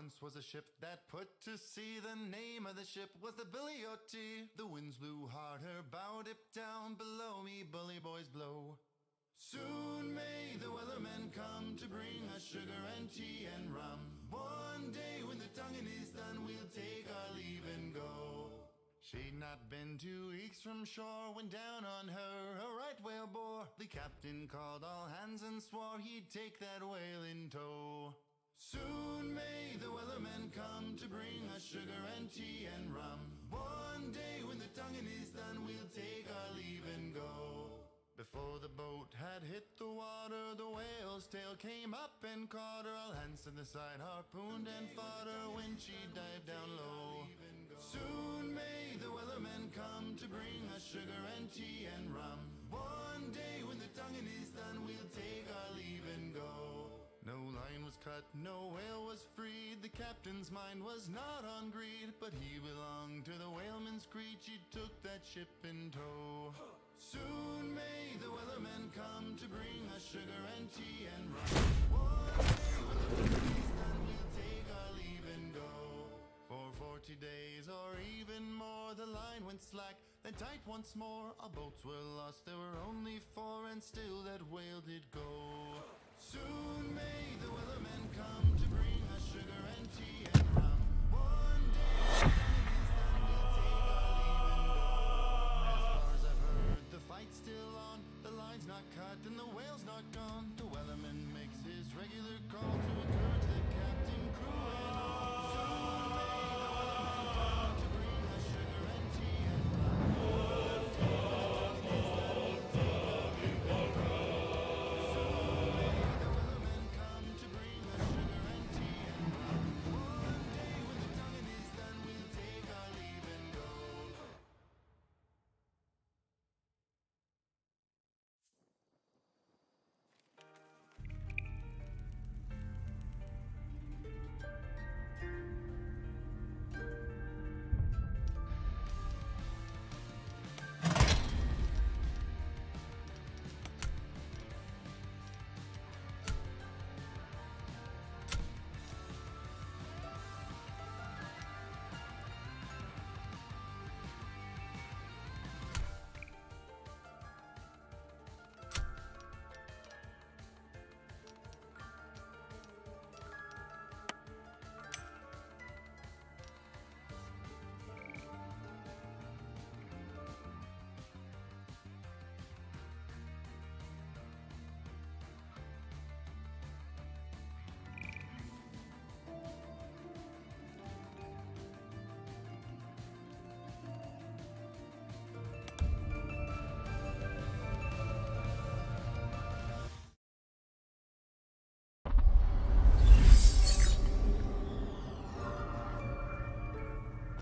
once was a ship that put to sea. The name of the ship was the Billy O.T. The winds blew hard, her bow dipped down. Below me, bully boys blow. Soon may the wellermen come to bring us sugar and tea and rum. One day when the tonguing is done, we'll take our leave and go. She'd not been 2 weeks from shore when down on her a right whale bore. The captain called all hands and swore he'd take that whale in tow. Soon may the wellermen come to bring us sugar and tea and rum. One day when the tonguing is done, we'll take our leave and go. Before the boat had hit the water, the whale's tail came up and caught her. All hands to the side, harpooned and fought her when she dived down low. Soon may the wellermen come to bring us sugar and tea and rum. One day when the tonguing is done, we'll take our leave and go. No line was cut, no whale was freed. The captain's mind was not on greed, but he belonged to the whaleman's creed. She took that ship in tow. Soon may the wellermen come to bring us sugar and tea and rum. One day when the tonguing is done, we'll take our leave and go. For 40 days or even more, the line went slack, then tight once more. Our boats were lost, there were only 4, and still that whale did go. Soon may the wellermen come to bring us sugar and tea and rum. One day when the tonguing is done, we'll take our leave and go. As far as I've heard, the fight's still on, the line's not cut and the whale's not gone. The wellerman makes his regular call to encourage the captain, crew and all. Soon may the wellermen come to bring us sugar and tea and rum. One day when the tonguing is done, we'll take our leave and go. Soon may the wellermen come to bring us sugar and tea and rum. One day when the tonguing is done, we'll take our leave and go.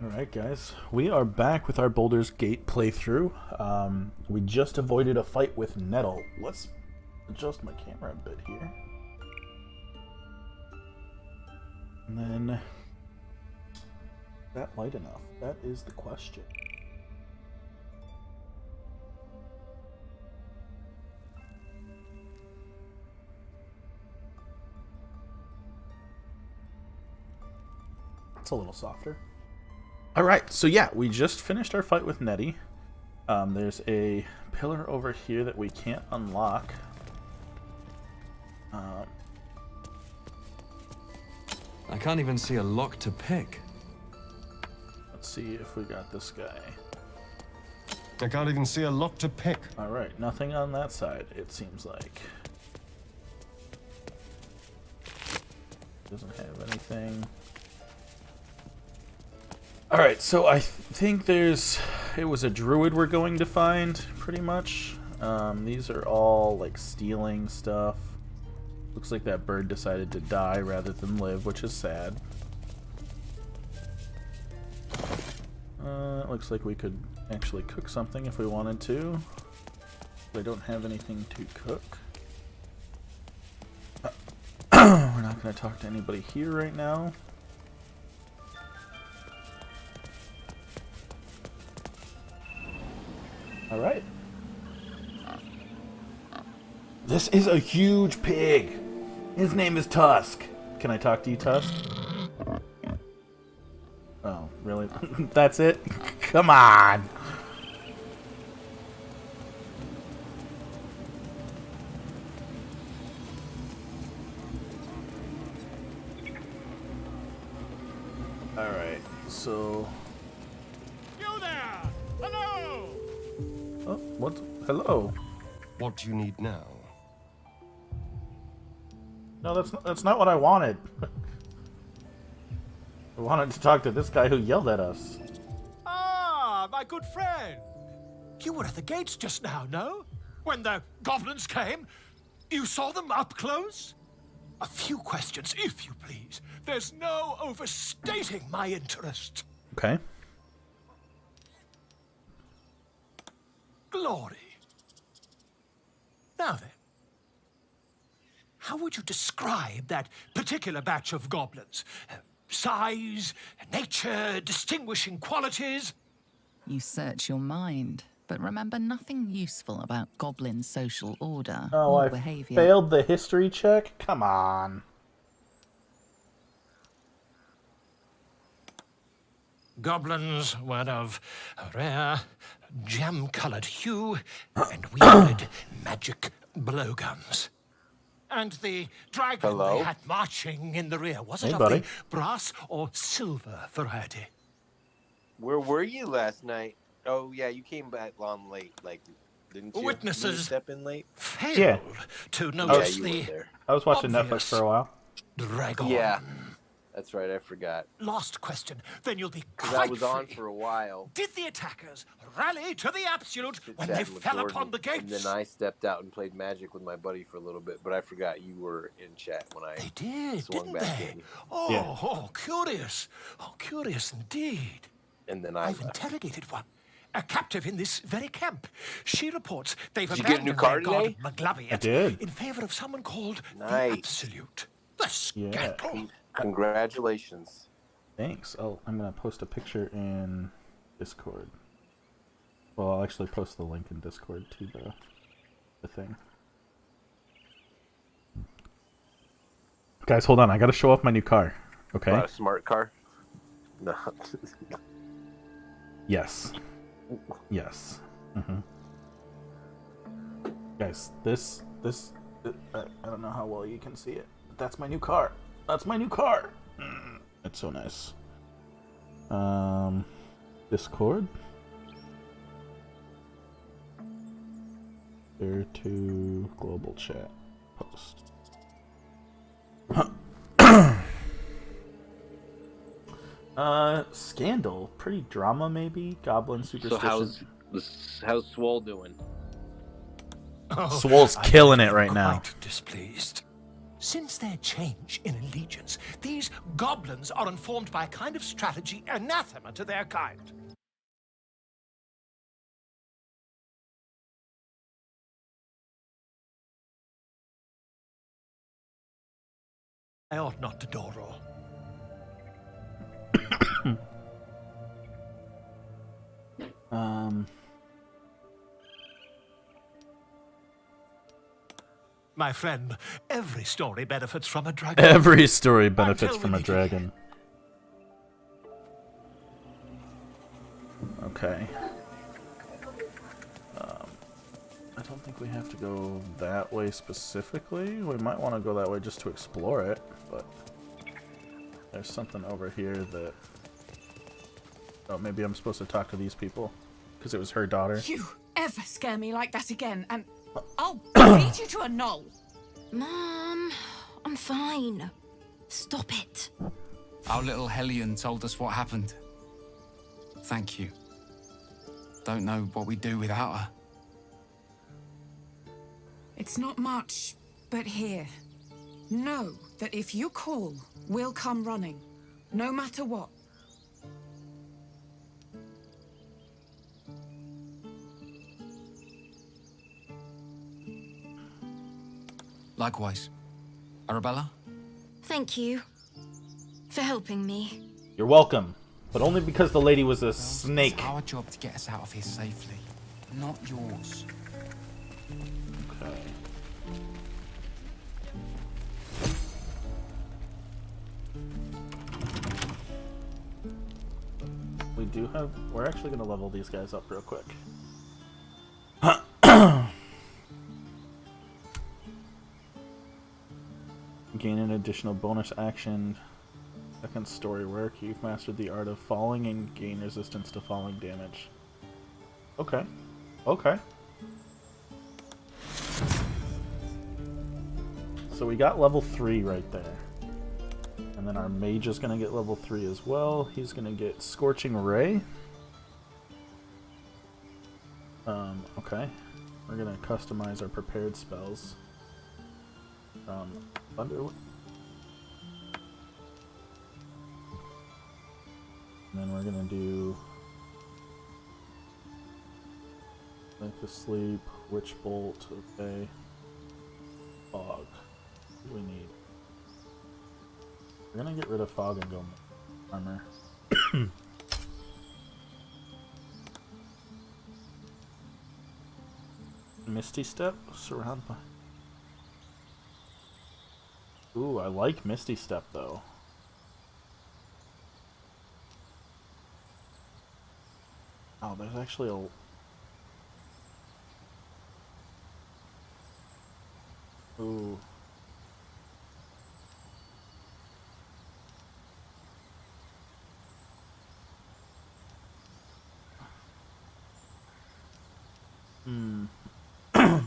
Alright guys, we are back with our Baldur's Gate playthrough. We just avoided a fight with Nettle. Let's adjust my camera a bit here. And then, is that light enough? That is the question. It's a little softer. Alright, so yeah, we just finished our fight with Nettie. There's a pillar over here that we can't unlock. I can't even see a lock to pick. Let's see if we got this guy. I can't even see a lock to pick. Alright, nothing on that side, it seems like. Doesn't have anything. Alright, so I think it was a druid we're going to find, pretty much. These are all, like, stealing stuff. Looks like that bird decided to die rather than live, which is sad. It looks like we could actually cook something if we wanted to. I don't have anything to cook. We're not going to talk to anybody here right now. Alright. This is a huge pig. His name is Tusk. Can I talk to you, Tusk? Oh, really? That's it? Come on! Alright, so... You there! Hello! Oh, what? Hello? What do you need now? No, that's not what I wanted. I wanted to talk to this guy who yelled at us. Ah, my good friend. You were at the gates just now, no? When the goblins came? You saw them up close? A few questions, if you please. There's no overstating my interest. Okay. Glory. Now then, how would you describe that particular batch of goblins? Size, nature, distinguishing qualities? You search your mind, but remember nothing useful about goblin social order Oh, or I behavior. failed the history check? Come on. Goblins were of a rare, jam-colored hue and wielded magic blowguns. And the dragon they had marching in the rear, was it Hey, of buddy. the brass or silver variety? Where were you last night? Oh yeah, you came back on late, like didn't you? Witnesses- Didn't you step in late. Failed Yeah. to Yeah, notice you were the there. I was watching Netflix Obvious. for a while. dragon. Yeah, that's right. I forgot. Last question, then you'll be 'Cause quite I was on free. for a while. Did the attackers rally to the absolute when they chatting with fell Jordan, upon the gates? And then I stepped out and played Magic with my buddy for a little bit, but I forgot you were in chat when I They did, swung didn't back they? in. Oh, Yeah. curious. Oh, curious indeed. And then I I've interrogated one, a captive in this very camp. She reports they've Did you get a new abandoned car their today? god Maglabiet I did. in favor of someone called the Nice. Absolute. The scandal. Congratulations. Thanks. I'm gonna post a picture in Discord. Well, I'll actually post the link in Discord to the thing. Guys, hold on. I gotta show off my new car. Okay? Bought a smart car? No. Yes. Yes. Guys, this I don't know how well you can see it, but that's my new car. That's my new car. It's so nice. Discord. There to global chat. Post. Scandal. Pretty drama, maybe. Goblin So superstition. how's Swole doing? Oh, Swole's I killing am it right now. quite displeased. Since their change in allegiance, these goblins are informed by a kind of strategy anathema to their kind. I ought not to dawdle. My friend, every story benefits from a dragon. Every story benefits Until from we a meet dragon. Okay. I don't think we have to go that way specifically. We might want to go that way just to explore it, but there's something over here that... Oh, maybe I'm supposed to talk to these people because it was her daughter. You ever scare me like that again, and I'll beat you to a knoll. Mom, I'm fine. Stop it. Our little Hellion told us what happened. Thank you. Don't know what we'd do without her. It's not much, but here. Know that if you call, we'll come running, no matter what. Likewise. Arabella? Thank you for helping me. You're welcome, but only because the lady was a snake. It's our job to get us out of here safely, not yours. Okay. We do have... We're actually going to level these guys up real quick. Gain an additional bonus action. Second story work. You've mastered the art of falling and gain resistance to falling damage. Okay. Okay. So we got level 3 right there. And then our mage is going to get level 3 as well. He's going to get Scorching Ray. Okay. We're going to customize our prepared spells. Thunder. And then we're going to do Link to Sleep, Witch Bolt, okay. Fog. What do we need? We're gonna get rid of fog and go armor. Misty Step? Surround by... Ooh, I like Misty Step though. Oh, there's actually a... Ooh.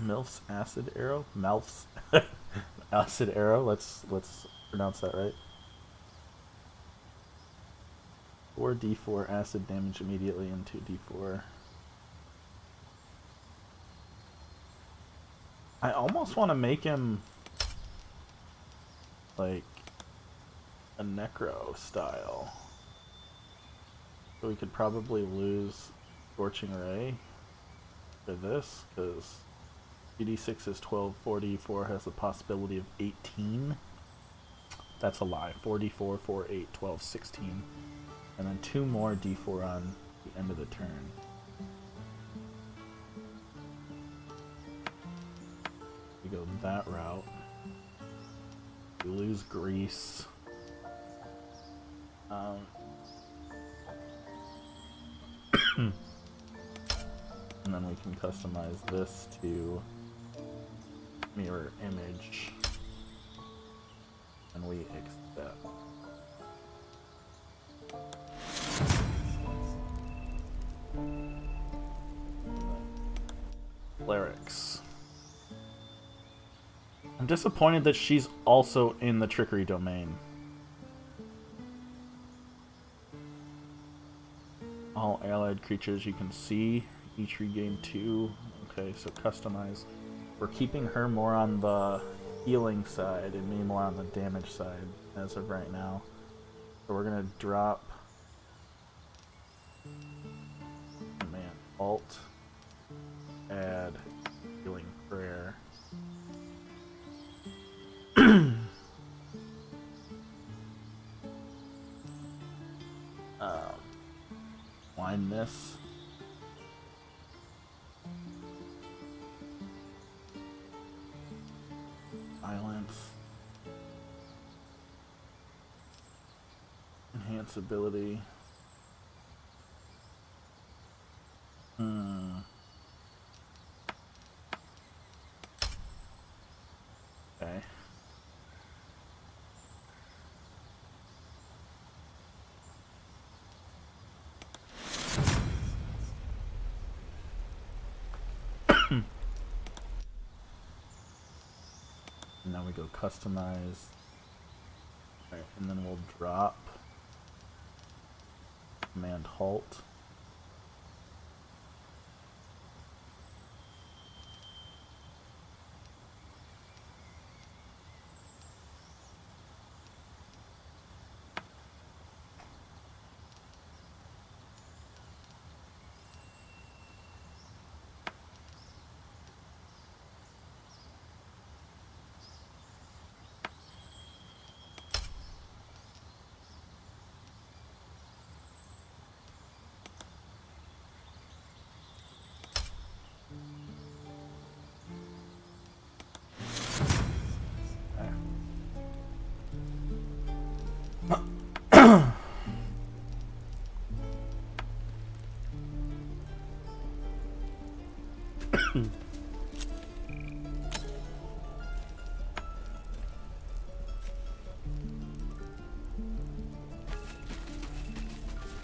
Milf's acid arrow? Malf's acid arrow. Let's pronounce that right. 4d4 acid damage immediately and 2d4. I almost want to make him like a necro style. So we could probably lose Scorching Ray for this, because 2d6 is 12, 4d4 has the possibility of 18. That's a lie. 4d4, 4, 8, 12, 16. And then 2 more d4 on the end of the turn. We go that route. We lose Grease. And then we can customize this to mirror image. And we accept. Clerics. I'm disappointed that she's also in the trickery domain. All allied creatures you can see each regain 2. Okay, so customize. We're keeping her more on the healing side and me more on the damage side as of right now. So we're gonna drop man alt, add healing prayer. Line this. Violence. Enhance ability. Okay. Now we go customize. Alright, and then we'll drop command halt.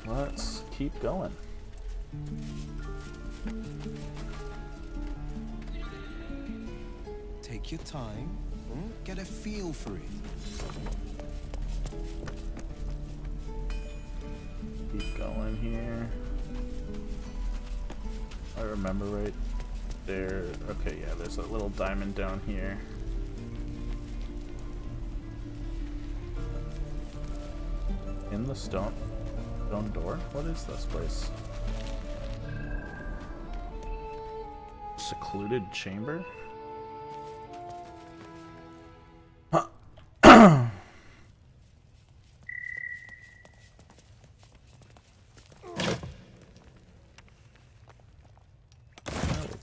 Let's keep going. Take your time. Get a feel for it. Keep going here. I remember right there. Okay, yeah, there's a little diamond down here. In the stone door? What is this place? Secluded chamber?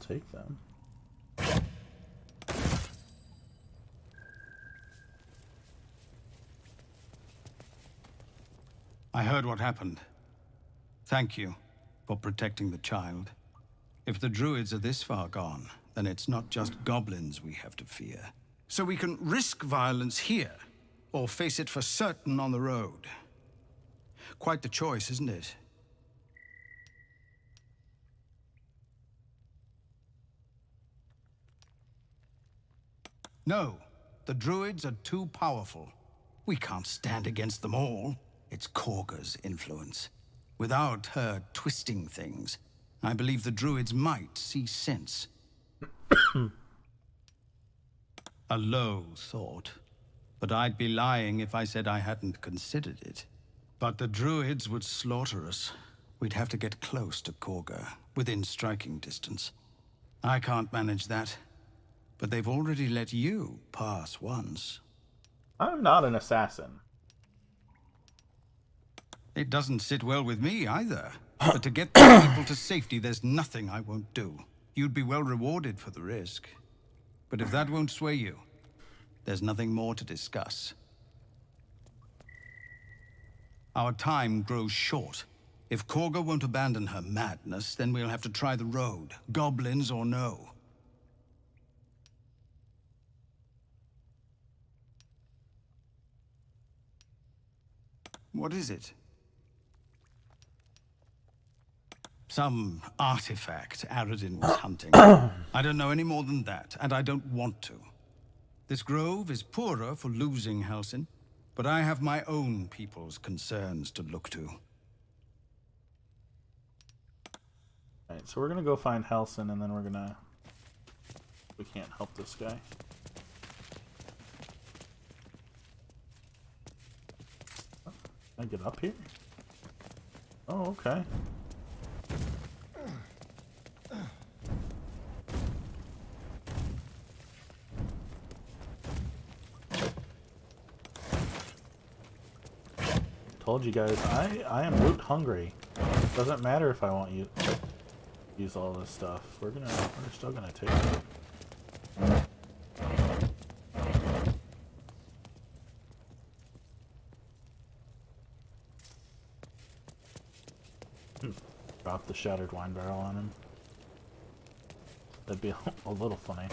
Take them. I heard what happened. Thank you for protecting the child. If the druids are this far gone, then it's not just goblins we have to fear. So we can risk violence here, or face it for certain on the road. Quite the choice, isn't it? No, the druids are too powerful. We can't stand against them all. It's Korga's influence. Without her twisting things, I believe the druids might see sense. A low thought. But I'd be lying if I said I hadn't considered it. But the druids would slaughter us. We'd have to get close to Korga, within striking distance. I can't manage that. But they've already let you pass once. I'm not an assassin. It doesn't sit well with me either. But to get the people to safety, there's nothing I won't do. You'd be well rewarded for the risk. But if that won't sway you, there's nothing more to discuss. Our time grows short. If Korga won't abandon her madness, then we'll have to try the road, goblins or no. What is it? Some artifact Aradin was hunting. I don't know any more than that, and I don't want to. This grove is poorer for losing Halsin, but I have my own people's concerns to look to. Alright, so we're gonna go find Halsin, and then we're gonna... We can't help this guy. Can I get up here? Oh, okay. Told you guys, I am loot hungry. Doesn't matter if I want you use all this stuff. We're still gonna take it. Drop the shattered wine barrel on him. That'd be a little funny.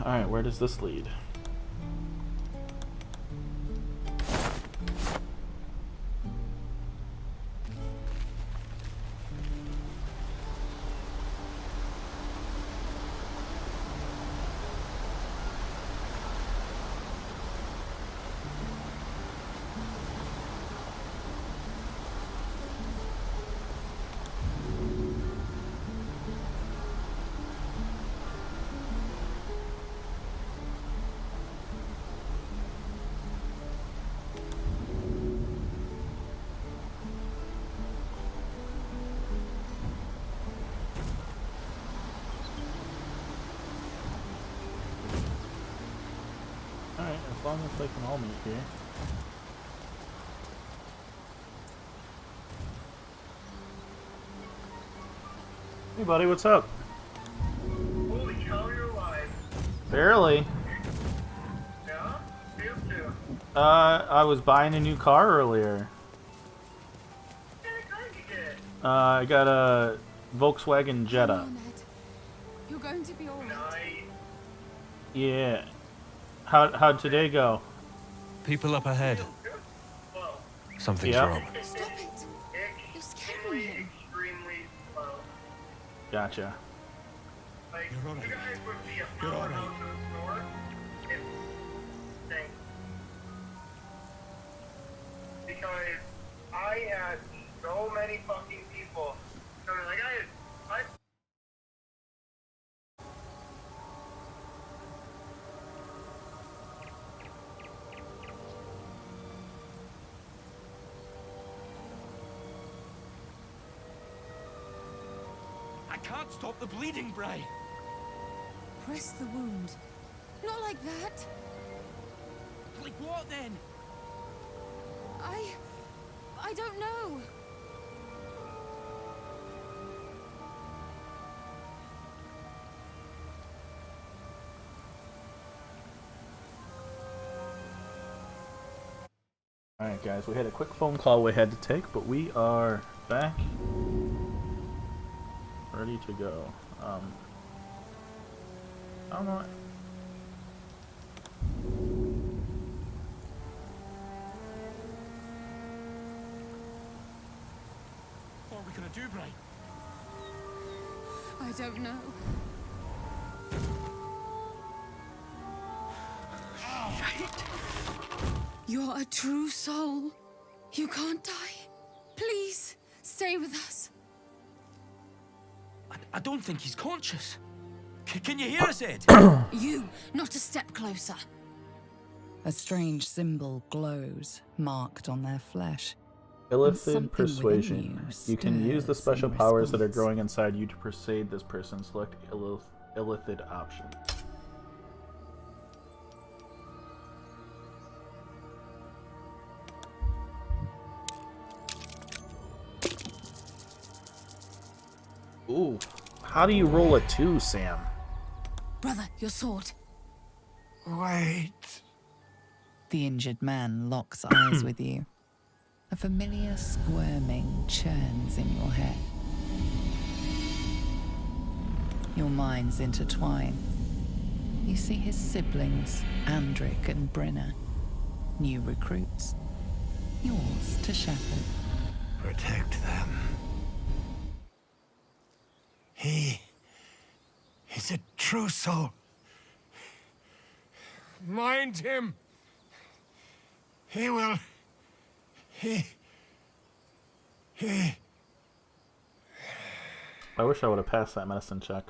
Alright, where does this lead? Alright, as long as they can all meet here. Hey buddy, what's up? Holy cow, you're alive. Barely. Yeah? Me too. I was buying a new car earlier. I got a Volkswagen Jetta. You're going to be all right. Yeah. How'd today go? People up ahead. Something's Yeah. wrong. Stop it. You're scaring him. Extremely slow. Gotcha. Like, You're all right. you guys would be a You're all right. powerhouse in the store if thing. Because I had so many fucking people. So like I I can't stop the bleeding, Bray. Press the wound. Not like that. Like what then? I don't know. Alright guys, we had a quick phone call we had to take, but we are back. Ready to go. I don't know. What are we gonna do, Bray? I don't know. You're a true soul. You can't die. Please, stay with us. I don't think he's conscious. Can you hear us, Ed? You, not a step closer. A strange symbol glows, marked on their flesh. Illithid Persuasion. You can use the special powers that are growing inside you to persuade this person. Select Illithid option. Ooh. How do you roll a 2, Sam? Brother, your sword. Wait. The injured man locks eyes with you. A familiar squirming churns in your head. Your minds intertwine. You see his siblings, Andric and Brenna. New recruits. Yours to shepherd. Protect them. He's a true soul. Mind him. He will. I wish I would have passed that medicine check.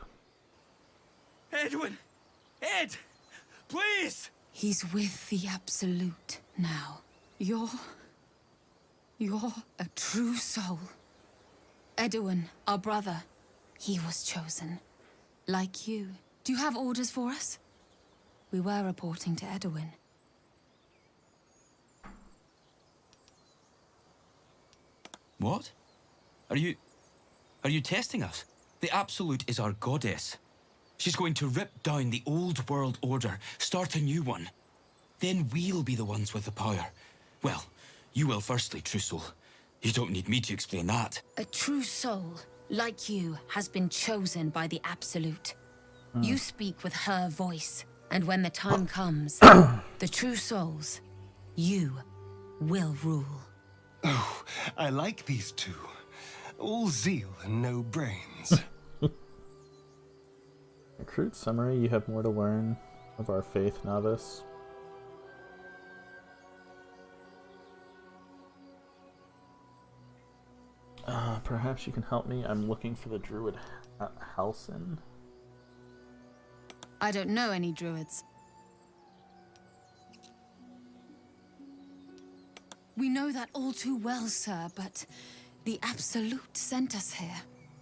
Edwin! Ed! Please! He's with the Absolute now. You're a true soul. Edwin, our brother, he was chosen. Like you. Do you have orders for us? We were reporting to Edwin. What? Are you testing us? The Absolute is our goddess. She's going to rip down the old world order, start a new one. Then we'll be the ones with the power. Well, you will firstly, True Soul. You don't need me to explain that. A true soul, like you, has been chosen by the Absolute. You speak with her voice, and when the time comes, the true souls, you will rule. Oh, I like these two. All zeal and no brains. Recruit summary, you have more to learn of our faith, novice. Perhaps you can help me. I'm looking for the druid Halsin. I don't know any druids. We know that all too well, sir, but the Absolute sent us here.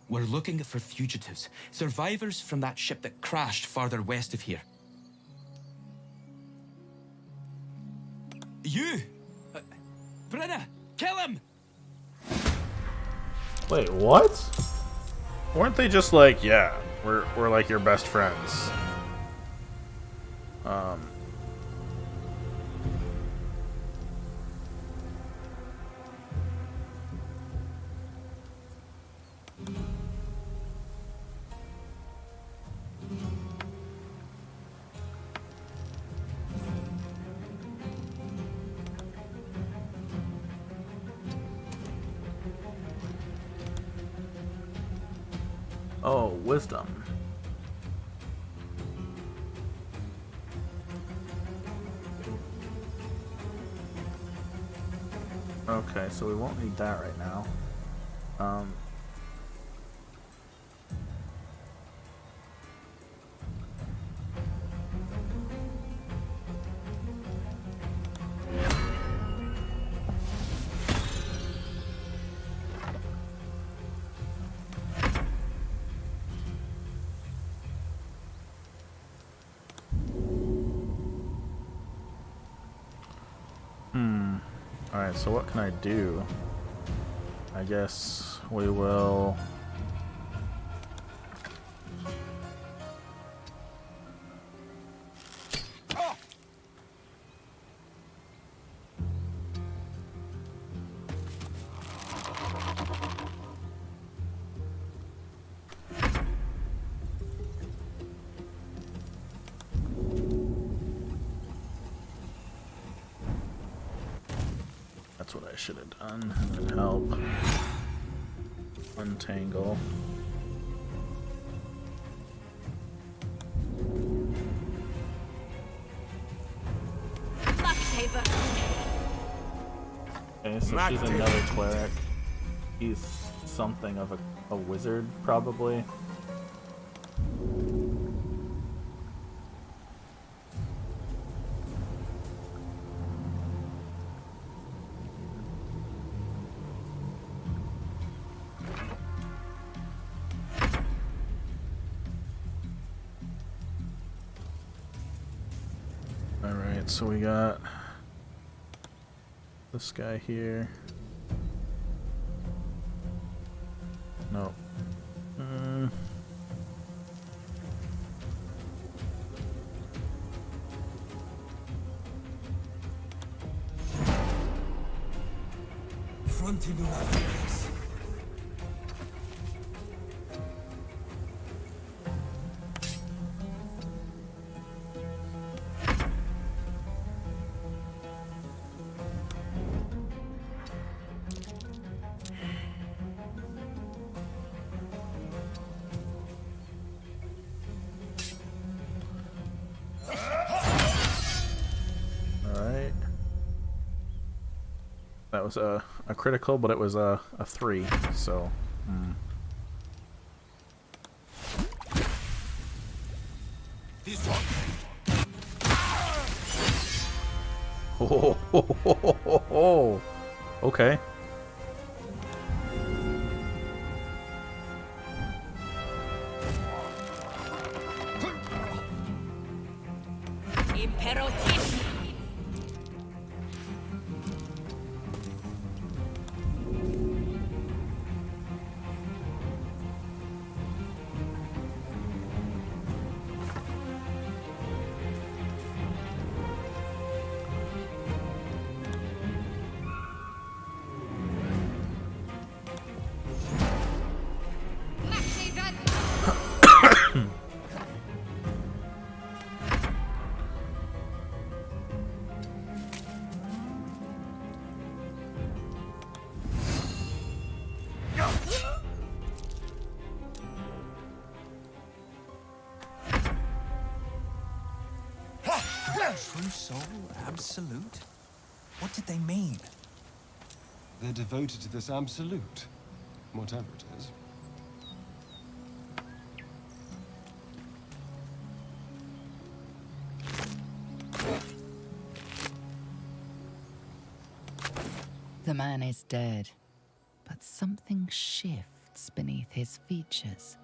We're looking for fugitives, survivors from that ship that crashed farther west of here. You! Brenna, kill him! Wait, what? Weren't they just like, yeah, we're like your best friends? wisdom. Okay, so we won't need that right now. Alright, so what can I do? I guess we will... That's what I should have done. And then help untangle. Okay, so she's another cleric. He's something of a wizard, probably. Alright, so we got this guy here. No. Alright. That was a critical, but it was a 3, so... Oh, okay. True soul, absolute? What did they mean? They're devoted to this absolute, whatever it is. The man is dead, but something shifts beneath his features.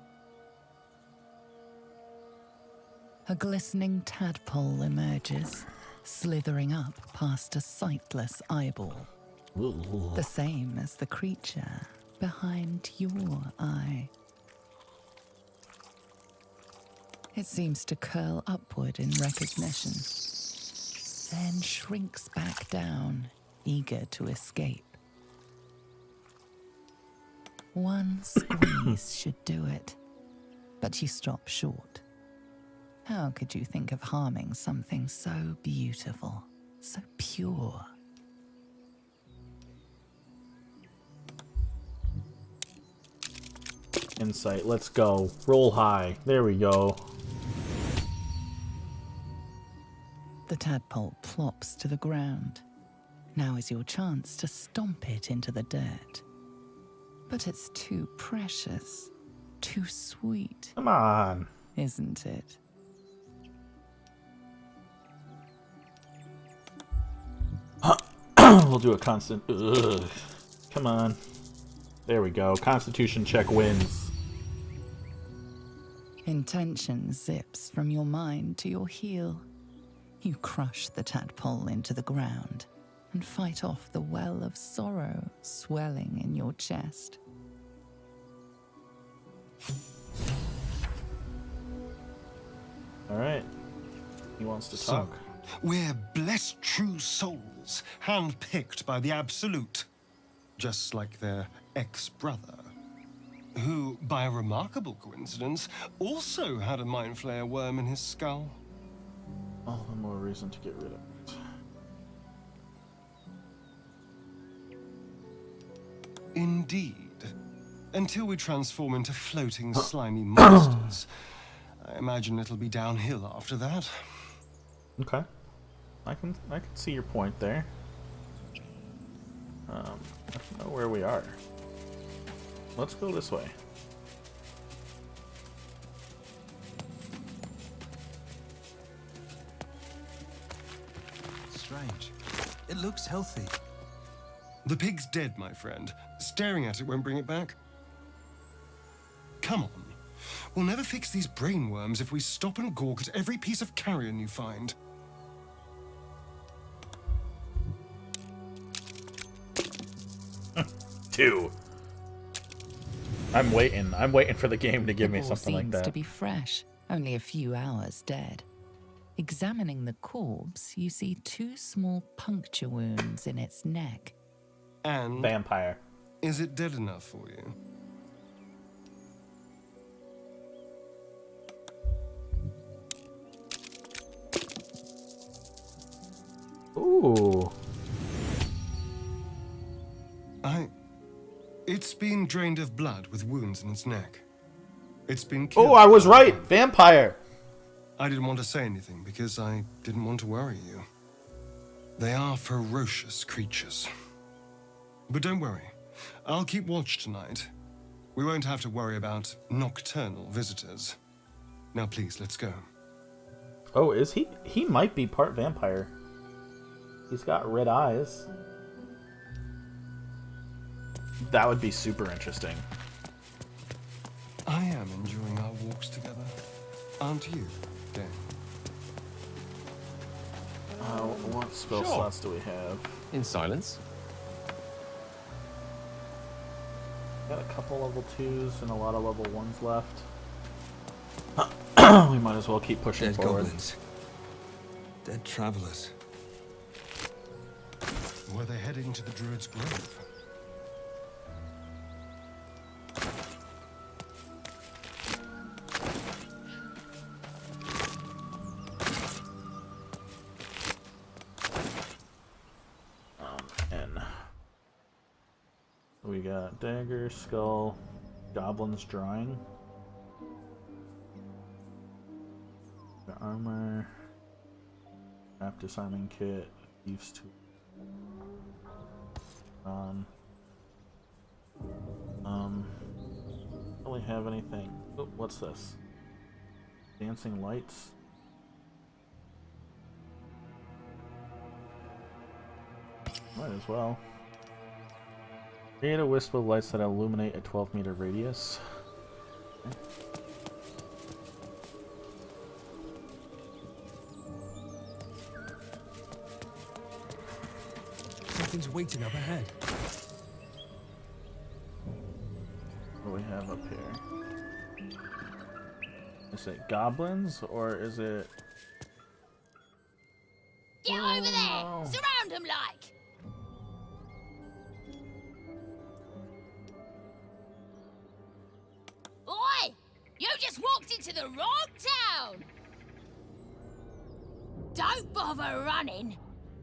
A glistening tadpole emerges, slithering up past a sightless eyeball. The same as the creature behind your eye. It seems to curl upward in recognition, then shrinks back down, eager to escape. One squeeze should do it, but you stop short. How could you think of harming something so beautiful, so pure? Insight. Let's go. Roll high. There we go. The tadpole plops to the ground. Now is your chance to stomp it into the dirt. But it's too precious, too sweet. Come on. Isn't it? We'll do a constant. Ugh. Come on. There we go. Constitution check wins. Intention zips from your mind to your heel. You crush the tadpole into the ground and fight off the well of sorrow swelling in your chest. All right. He wants to talk. So, we're blessed true souls, handpicked by the Absolute. Just like their ex-brother, who, by a remarkable coincidence, also had a mind flayer worm in his skull. All the more reason to get rid of it. Indeed. Until we transform into floating, slimy monsters. I imagine it'll be downhill after that. Okay. I can see your point there. I don't know where we are. Let's go this way. Strange. It looks healthy. The pig's dead, my friend. Staring at it won't bring it back. Come on. We'll never fix these brain worms if we stop and gawk at every piece of carrion you find. Two. I'm waiting. I'm waiting for the game to give me something like that. Seems to be fresh, only a few hours dead. Examining the corpse, you see 2 small puncture wounds in its neck. And vampire. Is it dead enough for you? Ooh. It's been drained of blood with wounds in its neck. It's been killed. Oh, I was right. Vampire. I didn't want to say anything because I didn't want to worry you. They are ferocious creatures. But don't worry. I'll keep watch tonight. We won't have to worry about nocturnal visitors. Now please, let's go. Oh, is he? He might be part vampire. He's got red eyes. That would be super interesting. I am enjoying our walks together. Aren't you, Dan? What spell slots do we have? In silence. Got a couple level 2s and a lot of level 1s left. We might as well keep pushing Dead forward. goblins. Dead travelers. Were they heading to the Druid's Grove? We got dagger, skull, goblin's drawing, the armor, map disarming kit, thieves tool. Don't really have anything. Oh, what's this? Dancing lights. Might as well. Create a wisp of lights that illuminate a 12-meter radius. Okay. Something's waiting up ahead. What do we have up here? Is it goblins or is it... Get over there! Surround him like! Oi! You just walked into the wrong town! Don't bother running.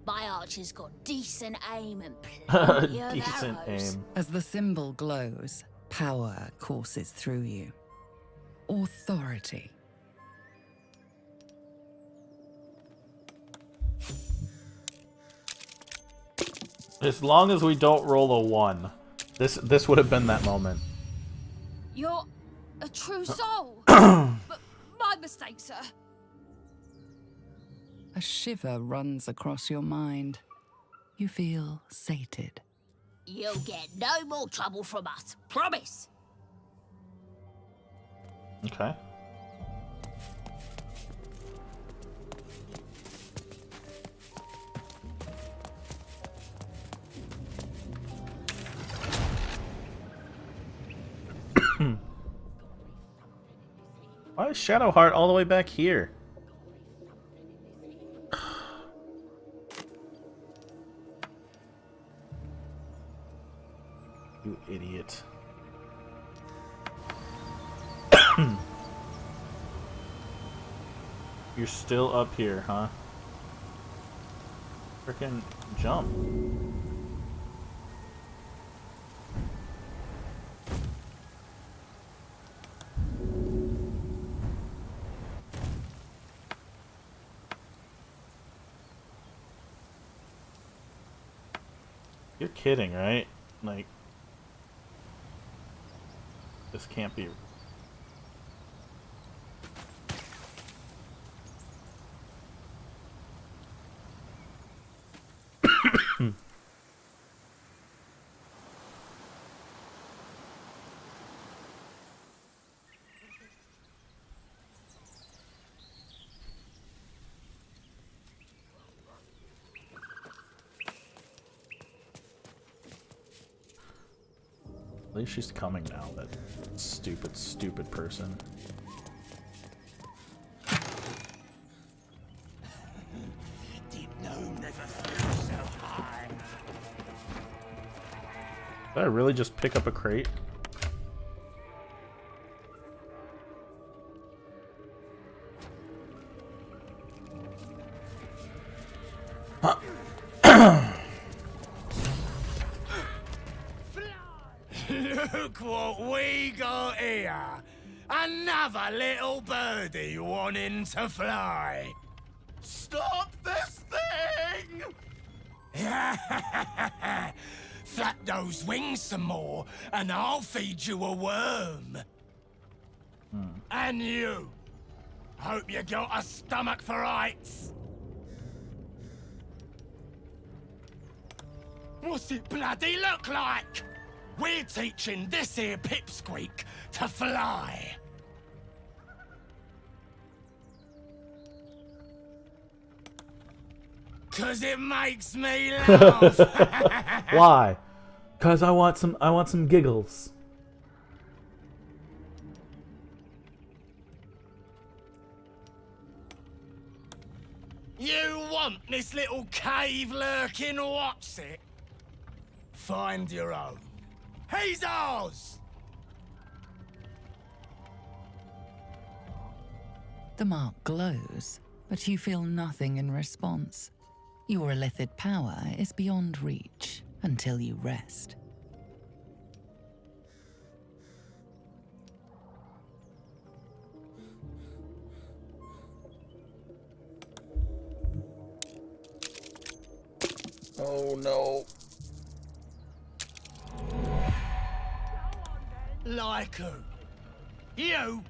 My archer's got decent aim and plenty of Decent arrows. aim. As the symbol glows, Power courses through you. Authority. As long as we don't roll a 1. This would have been that moment. You're a true soul. But my mistake, sir. A shiver runs across your mind. You feel sated. You'll get no more trouble from us. Promise. Okay. Why is Shadowheart all the way back here? You idiot. You're still up here, huh? Frickin' jump. You're kidding, right? Like, this can't be. At least she's coming now, that stupid, stupid person. Deep gnome never flew so high. Did I really just pick up a crate? Look what we got here. Another little birdie wanting to fly. Stop this thing! Flap those wings some more, and I'll feed you a worm. And you. Hope you got a stomach for heights. What's it bloody look like? We're teaching this here pipsqueak to fly. Cause it makes me laugh. Why? Cause I want some giggles. You want this little cave lurking what's it? Find your own. He's ours! The mark glows, but you feel nothing in response. Your illithid power is beyond reach until you rest. Oh no. Like who? You?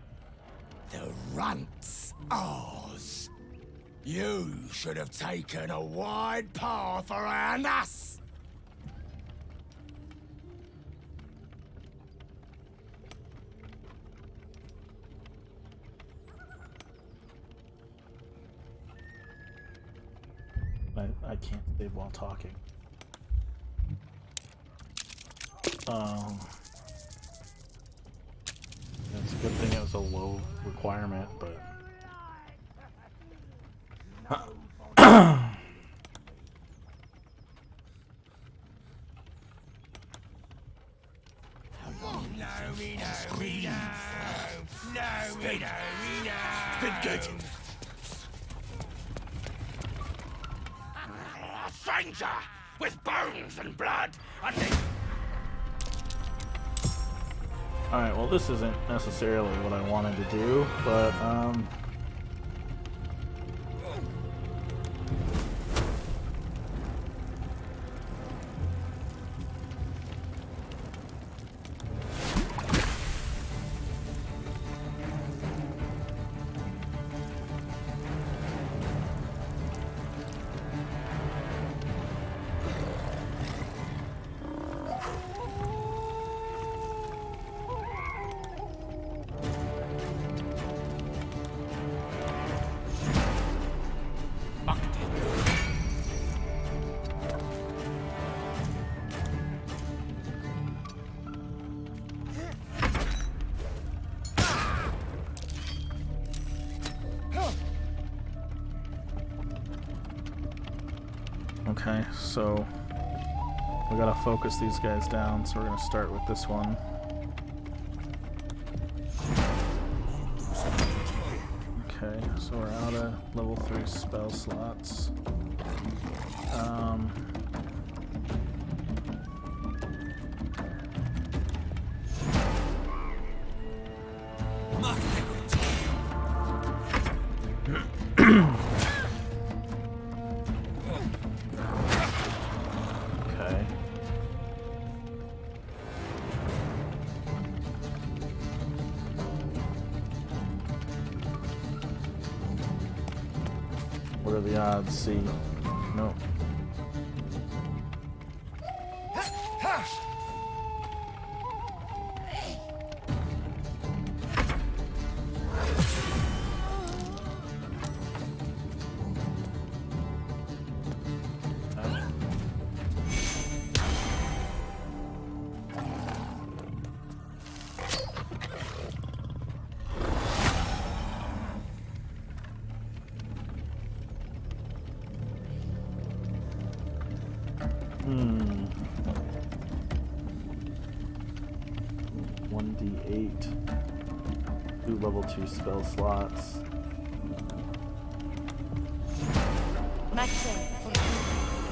The runt's ours. You should have taken a wide path around us. I can't save while talking. It's a good thing it was a low requirement, but Been good. A stranger with bones and blood and Alright, well this isn't necessarily what I wanted to do, but okay, so we gotta focus these guys down, so we're gonna start with this one. Okay, so we're out of level 3 spell slots. Okay. What are the odds? See? No. Hmm. 1d8. 2 level 2 spell slots.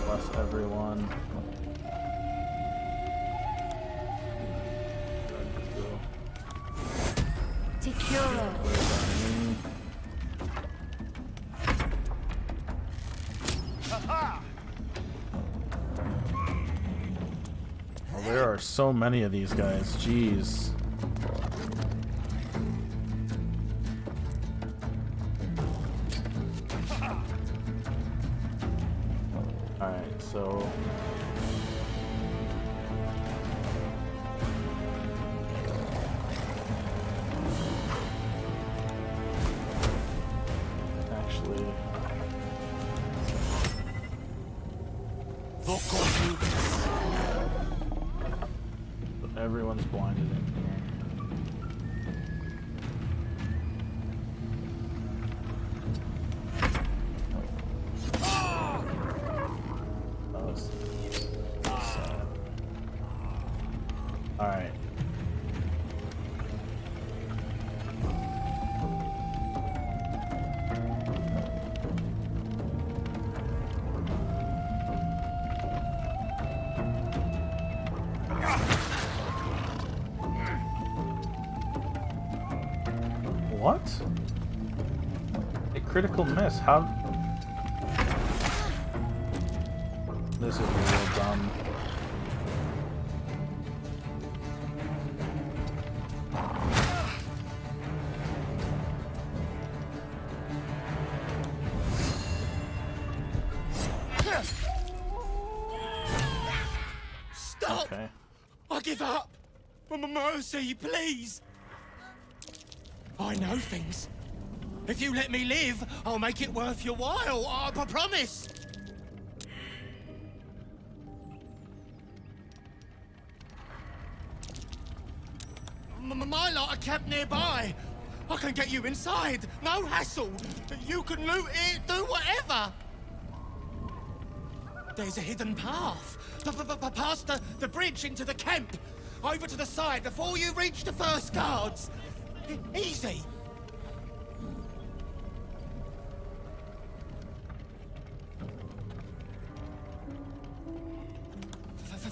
Plus everyone. Well, there are so many of these guys. Jeez. Alright, so actually everyone's blinded in here. That was sad. Alright. What? A critical miss. How? This is real dumb. Stop! Okay. I give up! Mercy, please! I know things. If you let me live, I'll make it worth your while. I promise. My lot are camped nearby. I can get you inside. No hassle. You can loot it, do whatever. There's a hidden path. Past the bridge into the camp. Over to the side before you reach the first guards. Easy.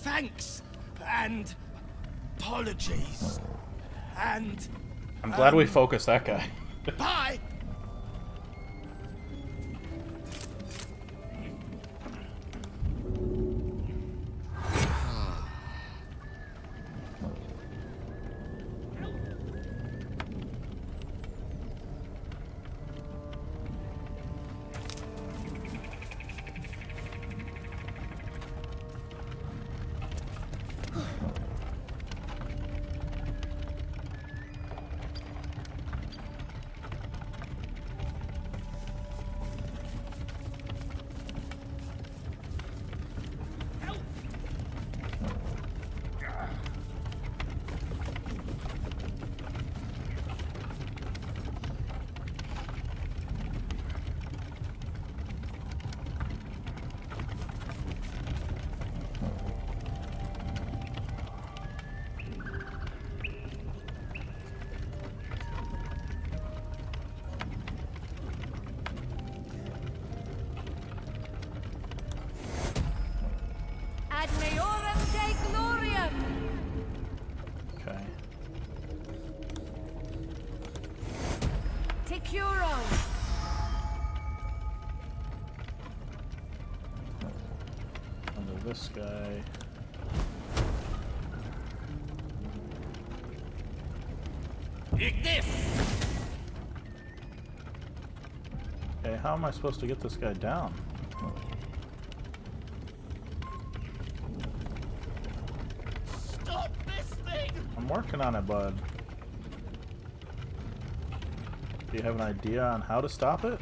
Thanks. And apologies. and... I'm glad we focused that guy. Bye! Ad Majorem Dei Gloriam! Okay. Ticuron! Under this guy. Okay, how am I supposed to get this guy down? Stop this thing! I'm working on it, bud. Do you have an idea on how to stop it?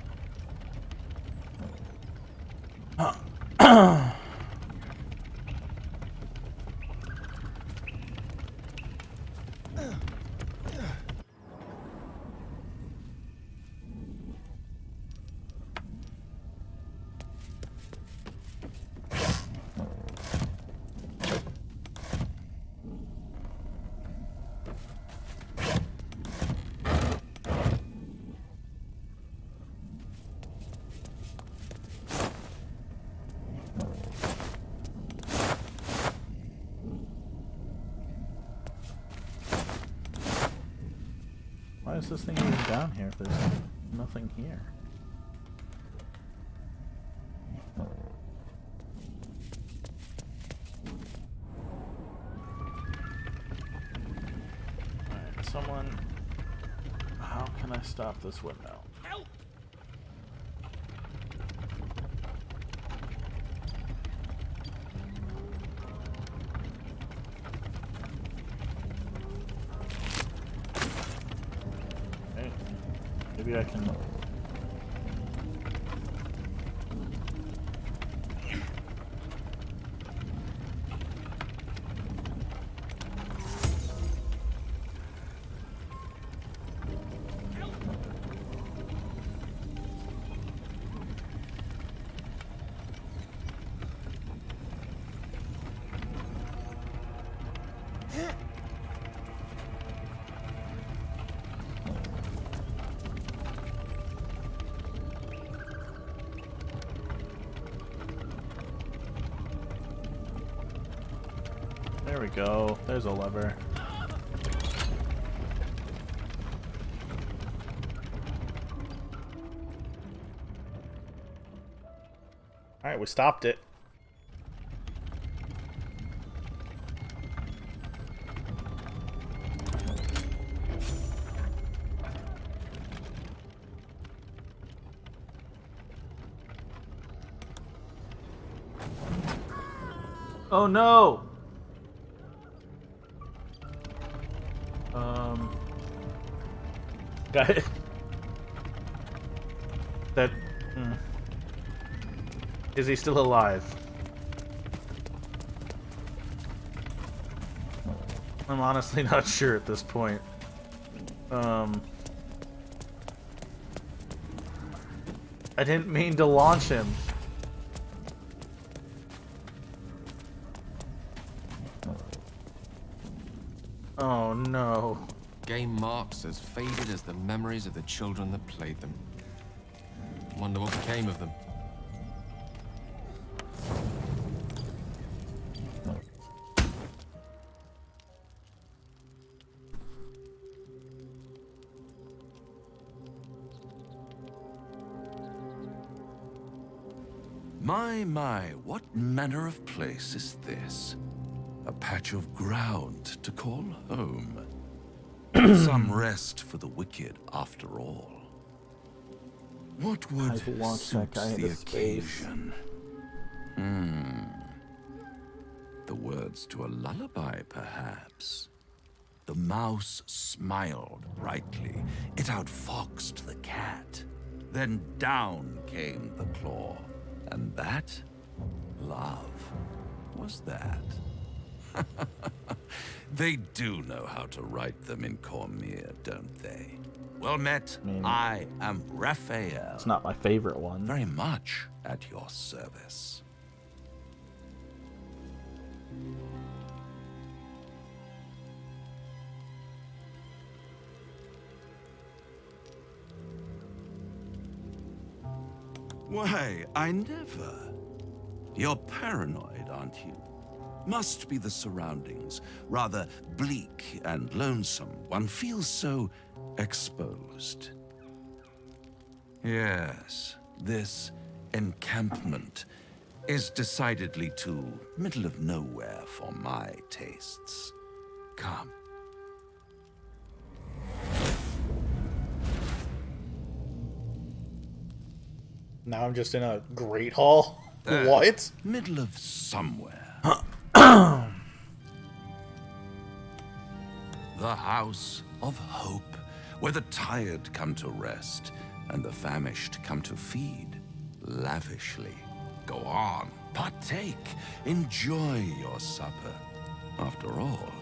Why is this thing even down here if there's nothing here? Alright, someone... How can I stop this window? Help! Okay. Maybe I can... There we go. There's a lever. Alright, we stopped it. Oh no! Guy. That. Is he still alive? I'm honestly not sure at this point. I didn't mean to launch him. Oh no. Game marks as faded as the memories of the children that played them. Wonder what became of them. My, what manner of place is this? A patch of ground to call home. Some rest for the wicked, after all. What would I've launched suit that guy the into space. occasion? The words to a lullaby, perhaps. The mouse smiled brightly. It outfoxed the cat. Then down came the claw. And that, love, was that. They do know how to write them in Cormier, don't they? Well met, I am Raphael. It's not my favorite one. Very much at your service. Why, I never. You're paranoid, aren't you? Must be the surroundings. Rather bleak and lonesome. One feels so exposed. Yes, this encampment is decidedly too middle of nowhere for my tastes. Come. Now I'm just in a great hall. There, What? Middle of somewhere. The House of Hope, where the tired come to rest and the famished come to feed lavishly. Go on, partake, enjoy your supper. After all,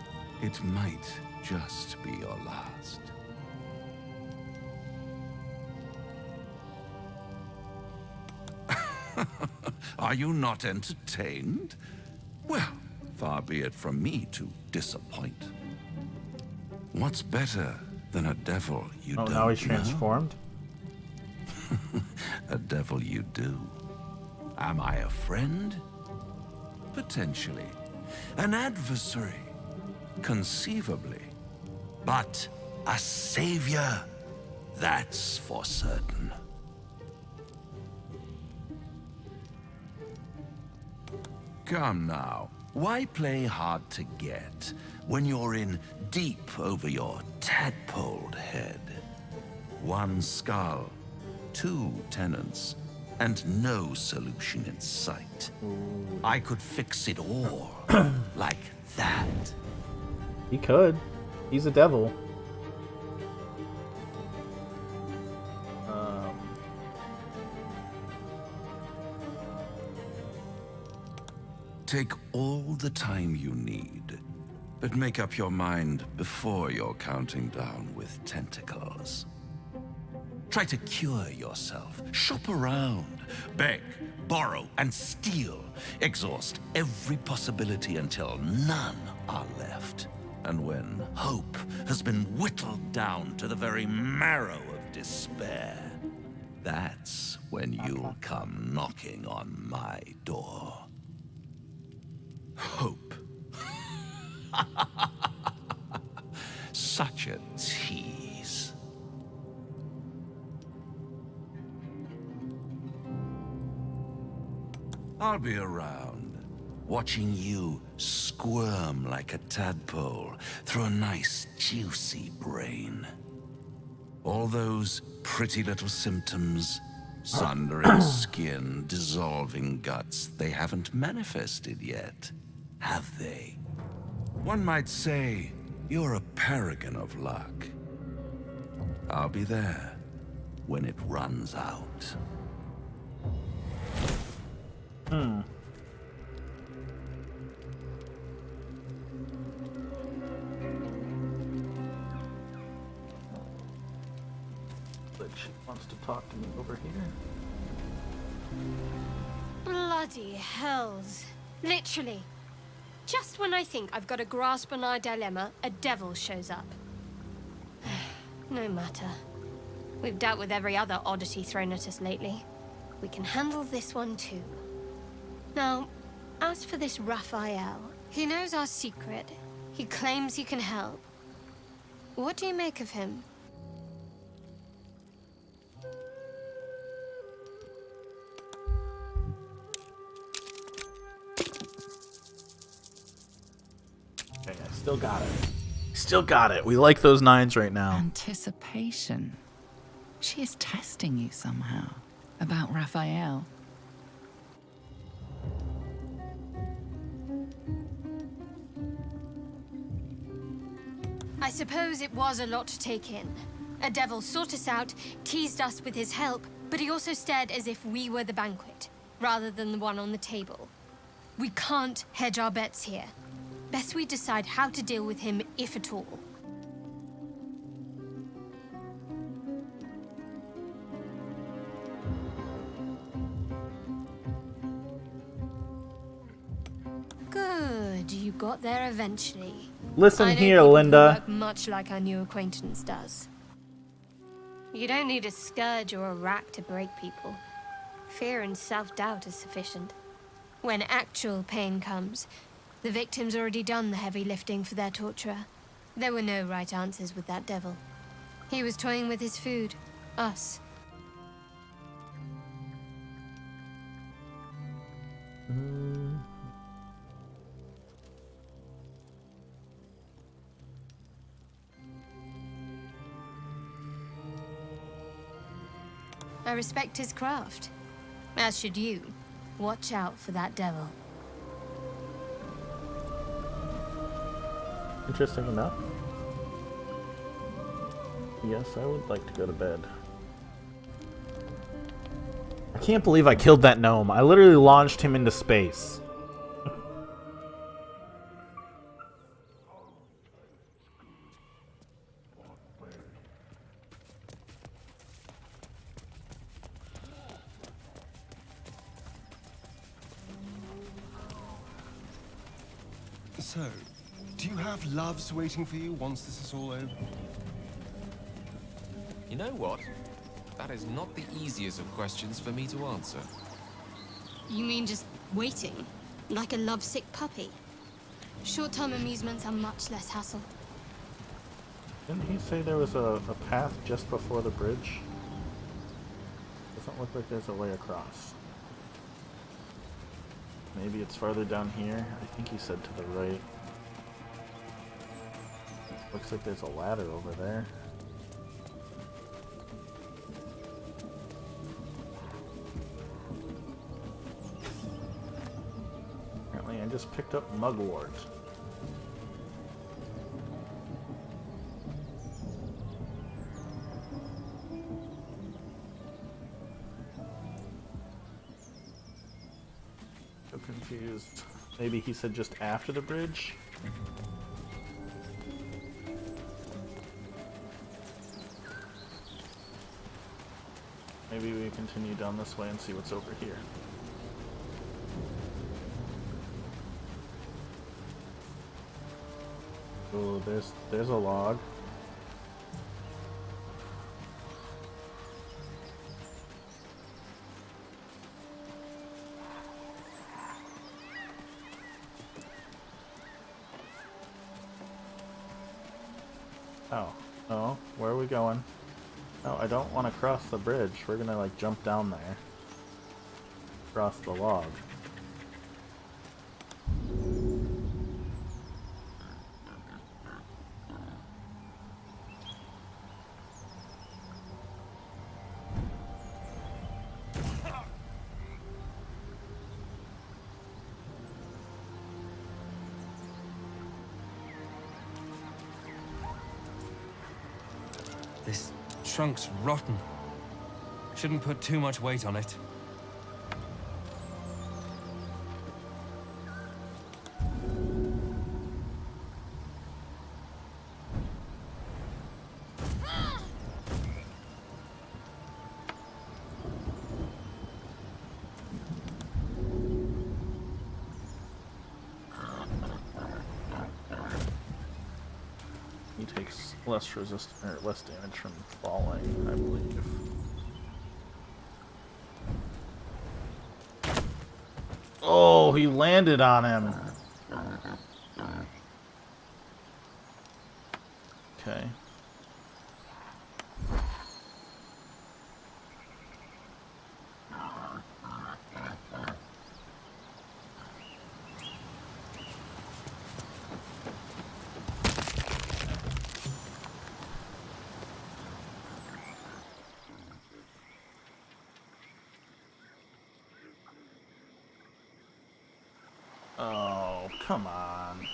it might just be your last. Are you not entertained? Well, far be it from me to disappoint. What's better than a devil you don't know? Oh, now he's transformed? A devil you do. Am I a friend? Potentially. An adversary? Conceivably. But a savior? That's for certain. Come now, why play hard to get when you're in deep over your tadpoled head? One skull, 2 tenants, and no solution in sight. I could fix it all, like that. He could. He's a devil. Take all the time you need, but make up your mind before you're counting down with tentacles. Try to cure yourself. Shop around. Beg, borrow, and steal. Exhaust every possibility until none are left. And when hope has been whittled down to the very marrow of despair, that's when you'll come knocking on my door. Hope. Such a tease. I'll be around, watching you squirm like a tadpole through a nice, juicy brain. All those pretty little symptoms, sundering skin, dissolving guts, they haven't manifested yet, have they? One might say you're a paragon of luck. I'll be there when it runs out. But she wants to talk to me over here. Bloody hells. Literally. Just when I think I've got a grasp on our dilemma, a devil shows up. No matter. We've dealt with every other oddity thrown at us lately. We can handle this one too. Now, as for this Raphael, he knows our secret. He claims he can help. What do you make of him? Still got it. Still got it. We like those 9s right now. Anticipation. She is testing you somehow. About Raphael. I suppose it was a lot to take in. A devil sought us out, teased us with his help, but he also stared as if we were the banquet, rather than the one on the table. We can't hedge our bets here. Best we decide how to deal with him, if at all. Good, you got there eventually. Listen I don't here, think you Linda. work much like our new acquaintance does. You don't need a scourge or a rack to break people. Fear and self-doubt is sufficient. When actual pain comes, the victim's already done the heavy lifting for their torturer. There were no right answers with that devil. He was toying with his food, us. I respect his craft. As should you. Watch out for that devil. Interesting enough. Yes, I would like to go to bed. I can't believe I killed that gnome. I literally launched him into space. So, do you have loves waiting for you once this is all over? You know what? That is not the easiest of questions for me to answer. You mean just waiting? Like a lovesick puppy? Short-term amusements are much less hassle. Didn't he say there was a path just before the bridge? Doesn't look like there's a way across. Maybe it's farther down here. I think he said to the right. Looks like there's a ladder over there. Apparently I just picked up mugwort. So confused. Maybe he said just after the bridge? Maybe we continue down this way and see what's over here. Oh, there's a log. Oh, where are we going? No, I don't want to cross the bridge. We're gonna like jump down there. Cross the log. This trunk's rotten. Shouldn't put too much weight on it. He takes less resist or less damage from falling, I believe. Oh, he landed on him. Okay. Oh, come on.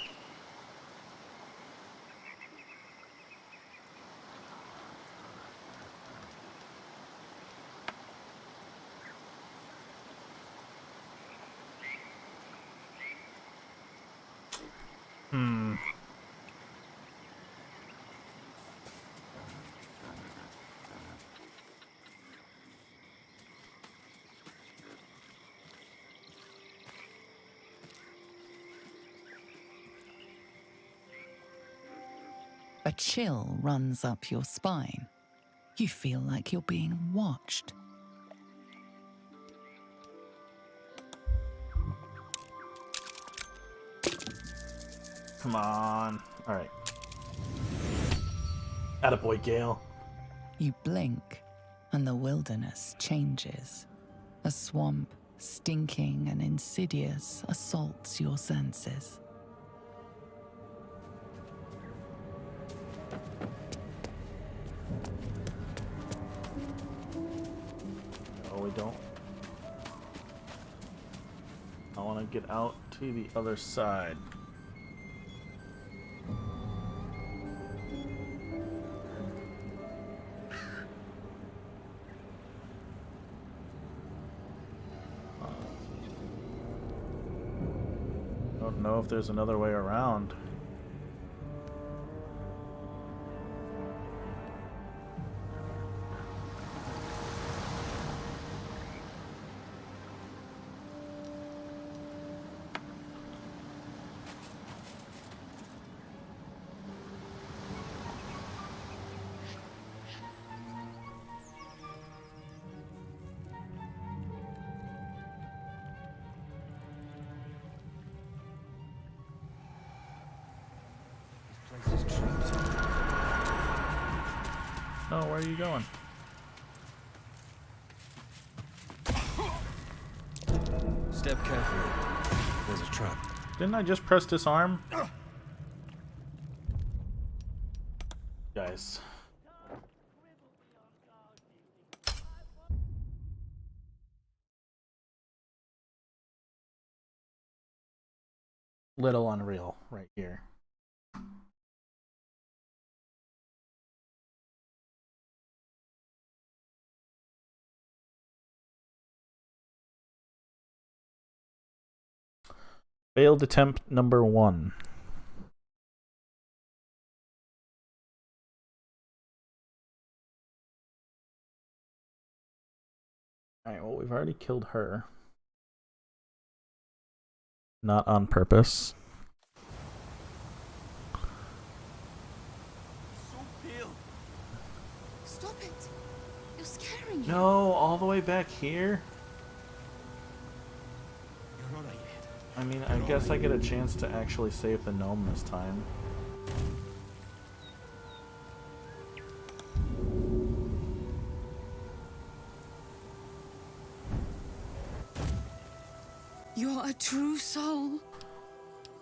A chill runs up your spine. You feel like you're being watched. Come on. All right. Attaboy, Gale. You blink, and the wilderness changes. A swamp, stinking and insidious, assaults your senses. No, we don't. I want to get out to the other side. Don't know if there's another way around. Oh, where are you going? Step carefully. There's a trap. Didn't I just press disarm? Guys. Little unreal right here. Failed attempt number 1. Alright, well, we've already killed her. Not on purpose. Stop it! You're scaring me. No, all the way back here? I mean, I guess I get a chance to actually save the gnome this time. You're a true soul.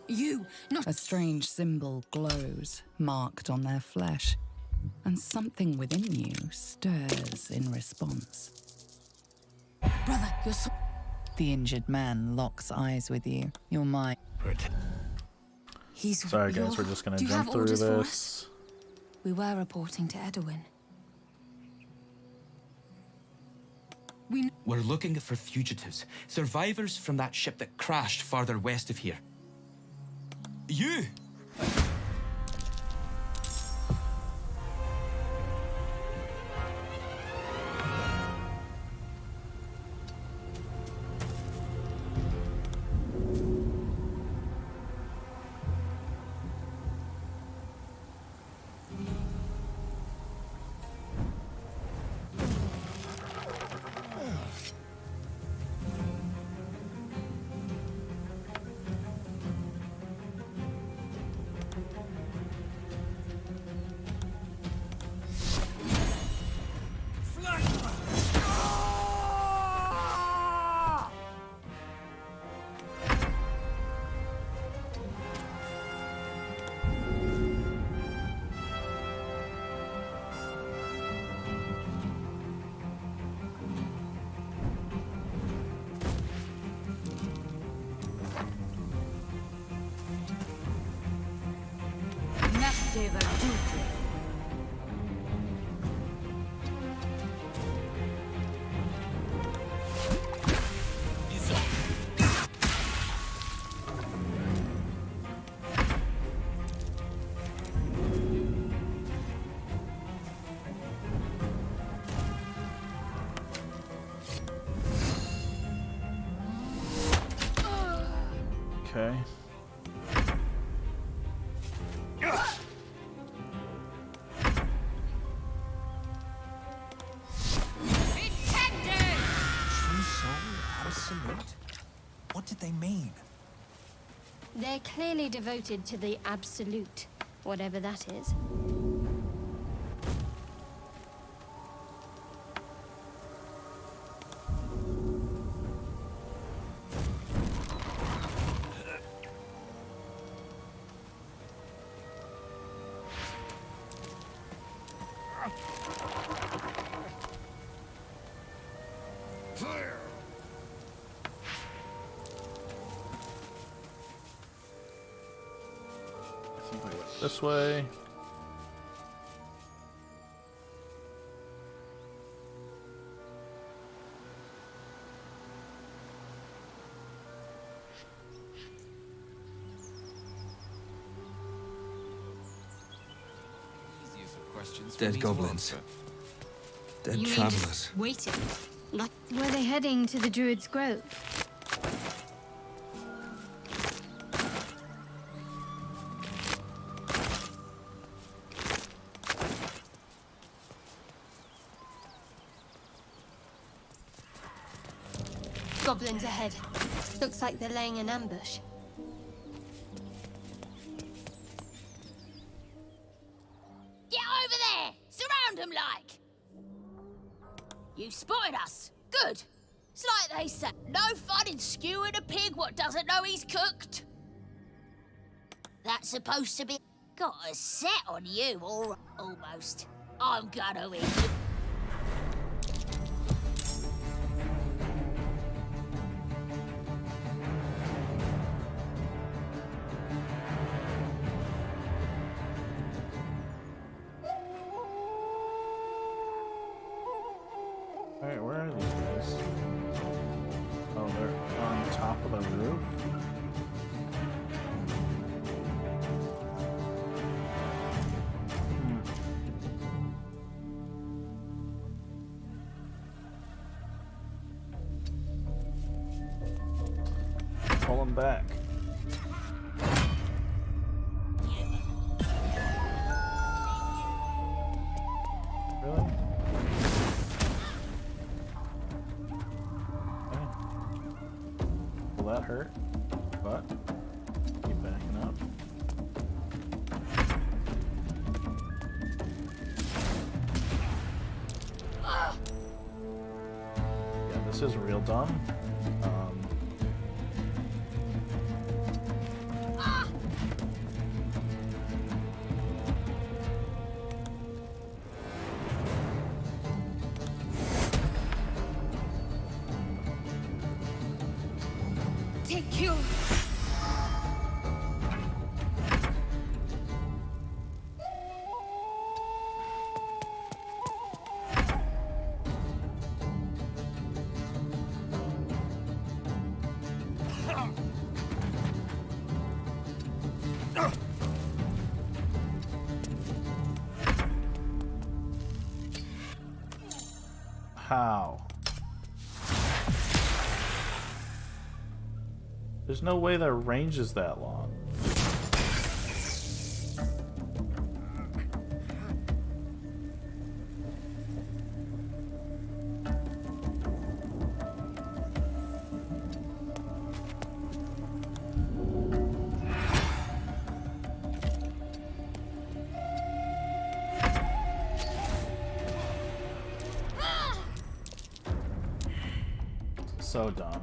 You, not A strange symbol glows, marked on their flesh, and something within you stirs in response. brother. You're so. The injured man locks eyes with you. Your mind. He's. Sorry, guys, we're just gonna Do you jump have through orders for us? this. We were reporting to Edwin. We're looking for fugitives, survivors from that ship that crashed farther west of here. You! Okay. True soul, absolute? What did they mean? They're clearly devoted to the absolute, whatever that is. I think we went this way. Dead goblins. Dead travelers. Waiting. Like, were they heading to the Druid's Grove? Goblins ahead. Looks like they're laying an ambush. Get over there! Surround them like! You spotted us. Good. It's like they say, no fun in skewing a pig what doesn't know he's cooked. That's supposed to be... Got a set on you, or almost. I'm gonna eat you. Alright, where are these guys? Oh, they're on top of the roof? Pull them back. Really? Will that hurt? But keep backing up. Yeah, this is real dumb. Take you. How? There's no way their range is that long. So dumb.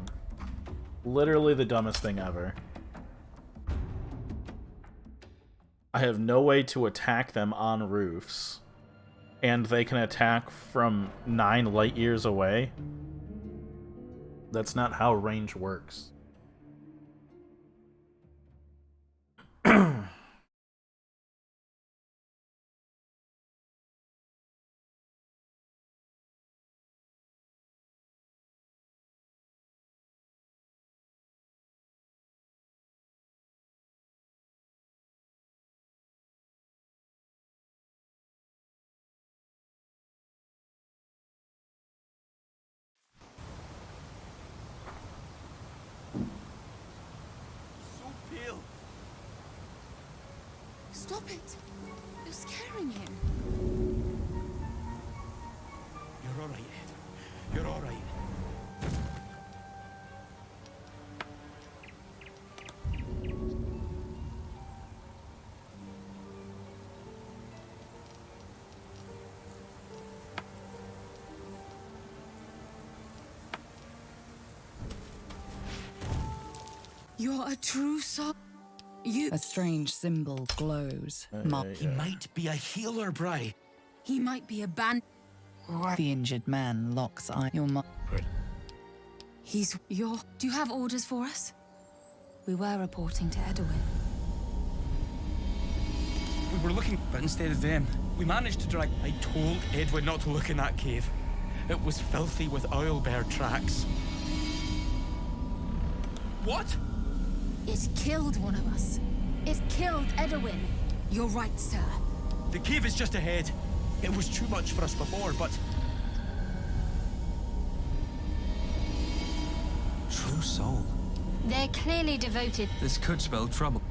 Literally the dumbest thing ever. I have no way to attack them on roofs. And they can attack from 9 light years away. That's not how range works. Stop it. You're scaring him. You're all right, Ed. You're all right. You're a true soul. You. A strange symbol glows. He might be a healer, Bri. He might be a band. The injured man locks eye. Your He's your. Do you have orders for us? We were reporting to Edwin. We were looking, but instead of them, we managed to drag. I told Edwin not to look in that cave. It was filthy with owlbear tracks. What? It killed one of us. It killed Edwin. You're right, sir. The cave is just ahead. It was too much for us before, but... True soul. They're clearly devoted. This could spell trouble.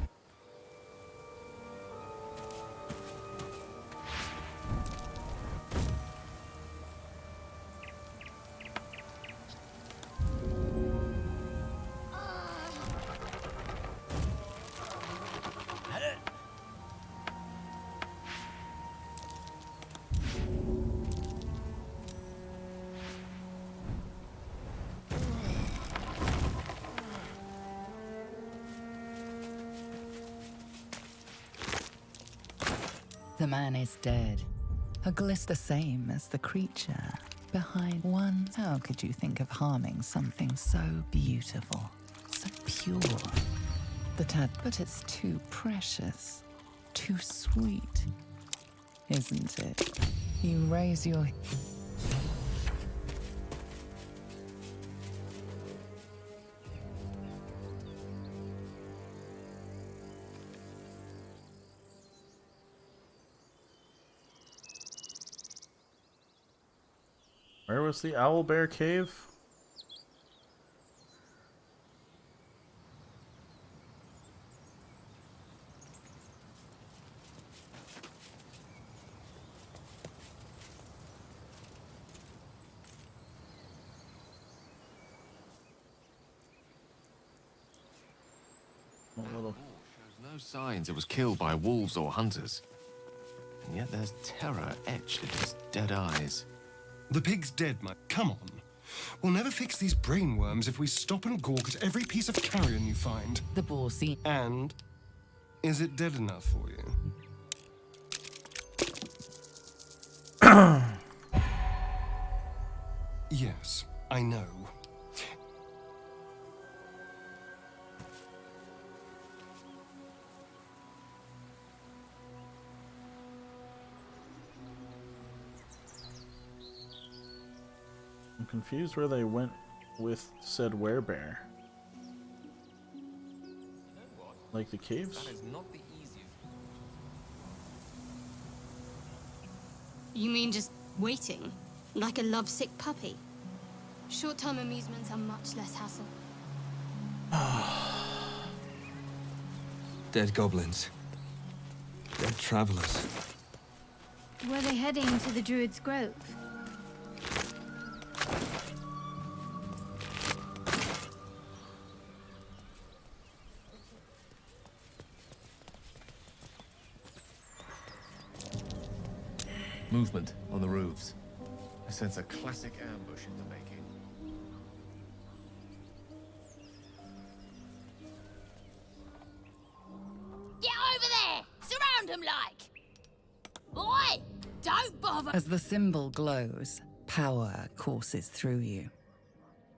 The man is dead. A gliss the same as the creature behind one. How could you think of harming something so beautiful, so pure? But it's too precious, too sweet, isn't it? You raise your... Where was the Owlbear Cave? Shows no signs it was killed by wolves or hunters. And yet there's terror etched in its dead eyes. The pig's dead, Mike. Come on. We'll never fix these brainworms if we stop and gawk at every piece of carrion you find. The boar scene. And is it dead enough for you? Yes, I know. I'm confused where they went with said werebear. Like the caves? That is not the easiest. You mean just waiting? Like a lovesick puppy? Short-term amusements are much less hassle. Dead goblins. Dead travelers. Were they heading to the Druid's Grove? Movement on the roofs. I sense a classic ambush in the making. Get over there! Surround him like! Boy, don't bother! As the symbol glows, power courses through you.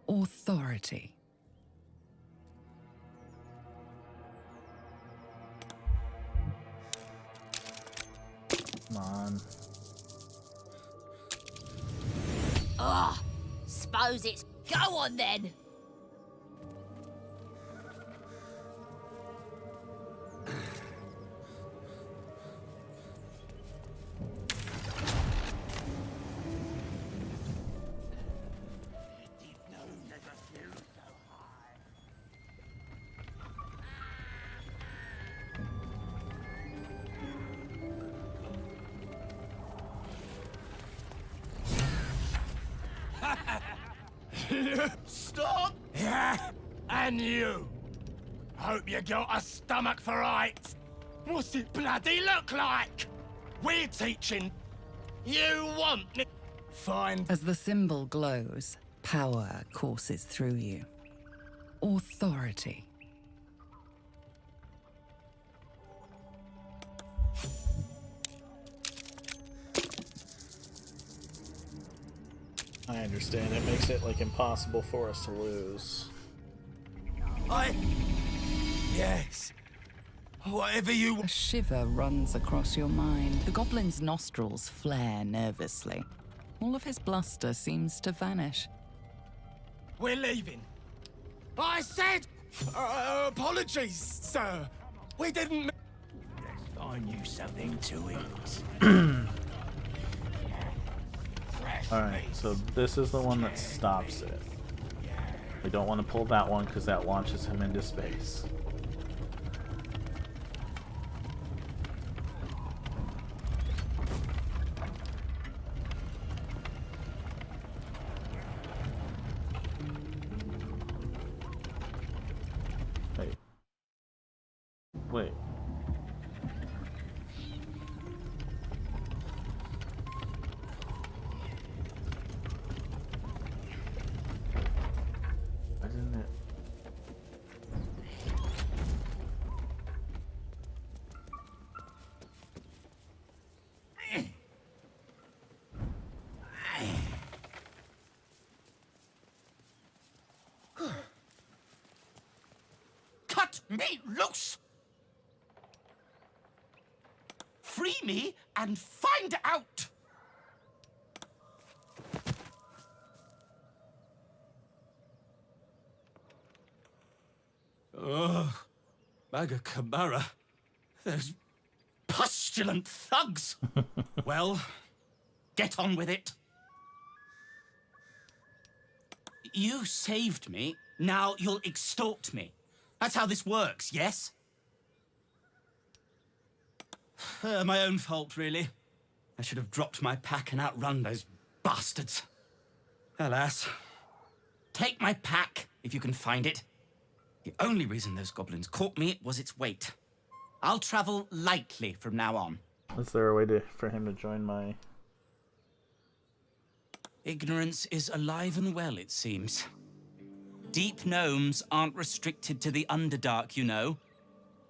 Authority. Come on. Ugh, suppose it's go on then. Stop! Yeah, and you. Hope you got a stomach for heights. What's it bloody look like? We're teaching. You want it. Fine. As the symbol glows, power courses through you. Authority. I understand. It makes it like impossible for us to lose. Yes. Whatever you... A shiver runs across your mind. The goblin's nostrils flare nervously. All of his bluster seems to vanish. We're leaving. I said... apologies, sir. We didn't... Let's find you something to eat. Alright, so this is the one that stops it. We don't want to pull that one because that launches him into space. Wait. Why didn't it? Cut me loose! Free me and find out! Ugh. Maga Kamara. Those pustulant thugs. Well, get on with it. You saved me. Now you'll extort me. That's how this works, yes? My own fault, really. I should have dropped my pack and outrun those bastards. Alas. Take my pack, if you can find it. The only reason those goblins caught me was its weight. I'll travel lightly from now on. Is there a way for him to join my... Ignorance is alive and well, it seems. Deep gnomes aren't restricted to the Underdark, you know.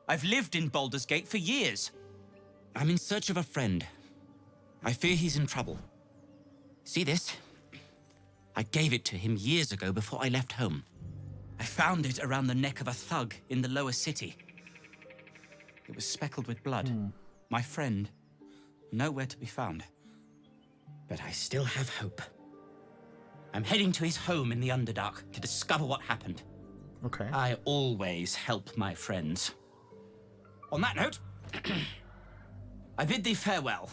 I've lived in Baldur's Gate for years. I'm in search of a friend. I fear he's in trouble. See this? I gave it to him years ago before I left home. I found it around the neck of a thug in the lower city. It was speckled with blood. My friend, nowhere to be found. But I still have hope. I'm heading to his home in the Underdark to discover what happened. Okay. I always help my friends. On that note, I bid thee farewell.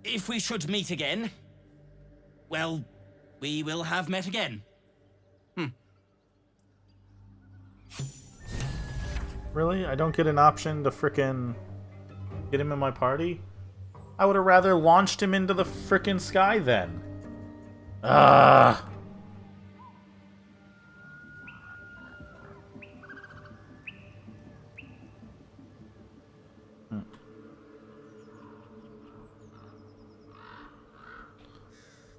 If we should meet again, well, we will have met again. Really? I don't get an option to frickin' get him in my party? I would have rather launched him into the frickin' sky then. Ah.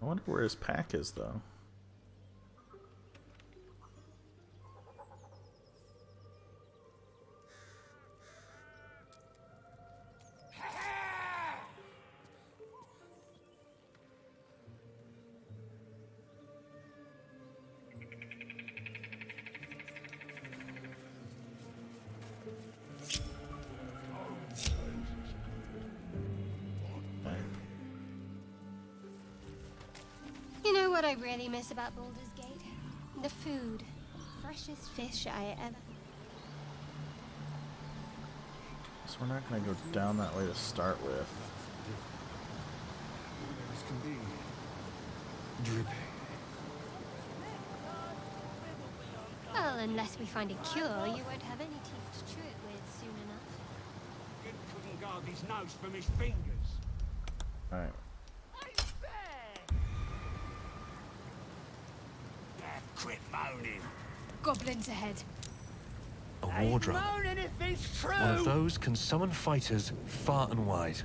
I wonder where his pack is, though. You know what I really miss about Baldur's Gate? The food. Freshest fish I ever... So we're not going to go down that way to start with. This can be dripping. Well, unless we find a cure, you won't have any teeth to chew it with soon enough. Kid couldn't guard his nose from his fingers. Alright. Quit moaning. Goblins ahead. A war drum. Moaning if it's true. One of those can summon fighters far and wide.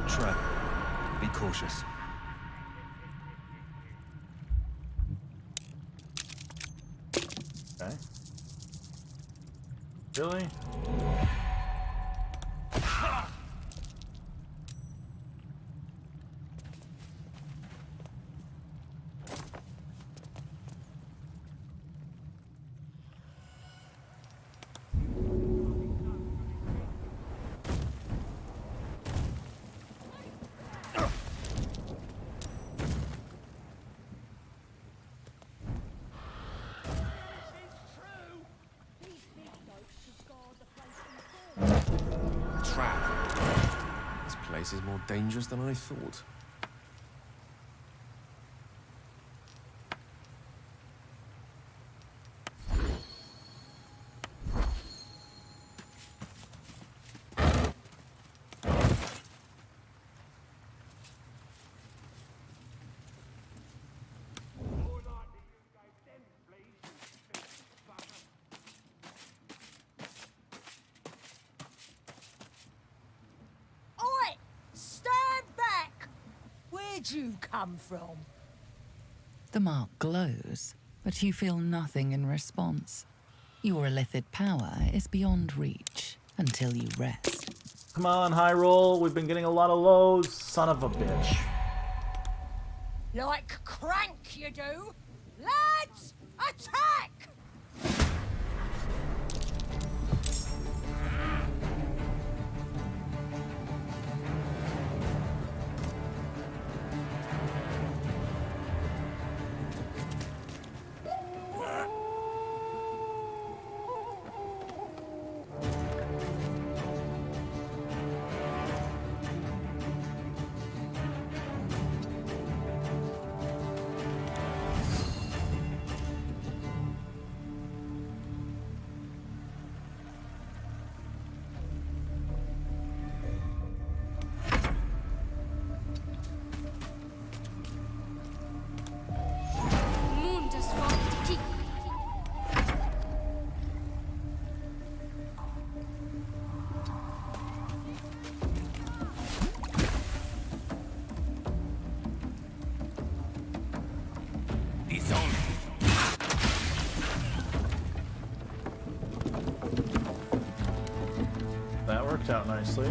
Trap. Be cautious. Okay. Really? Trap. This place is more dangerous than I thought. Oi! Stand back! Where'd you come from? The mark glows, but you feel nothing in response. Your illithid power is beyond reach until you rest. Come on, high roll. We've been getting a lot of lows. Son of a bitch. Like crank, you do! Lads, attack! Mundus Vorti. It's on. That worked out nicely.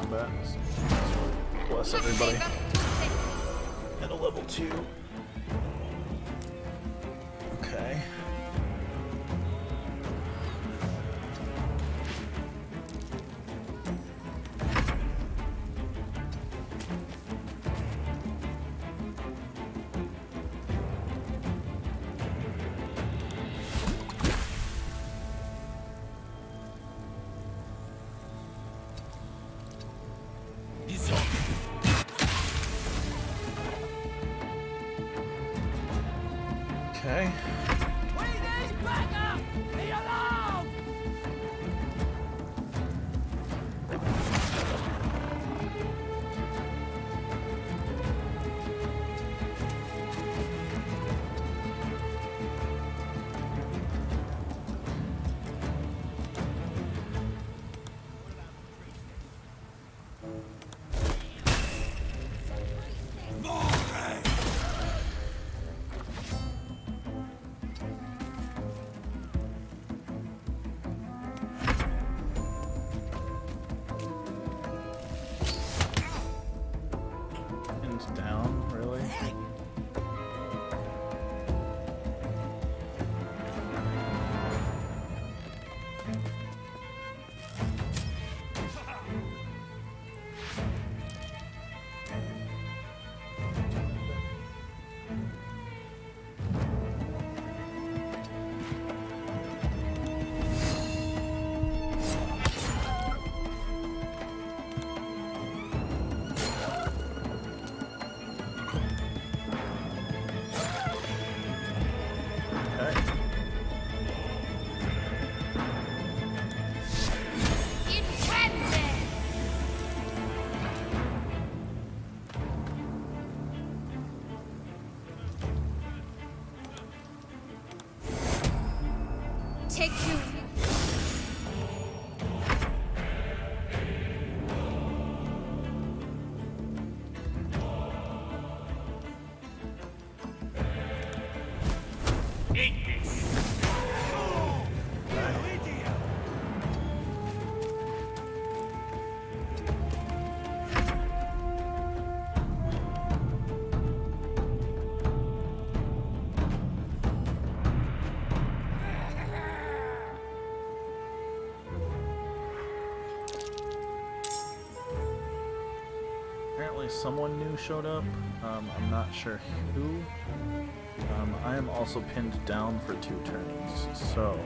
combat. Bless everybody. At a level 2. Okay. Okay. We need backup! The alarm! And down, really? Take you. Apparently someone new showed up. I'm not sure who. I am also pinned down for 2 turns, so...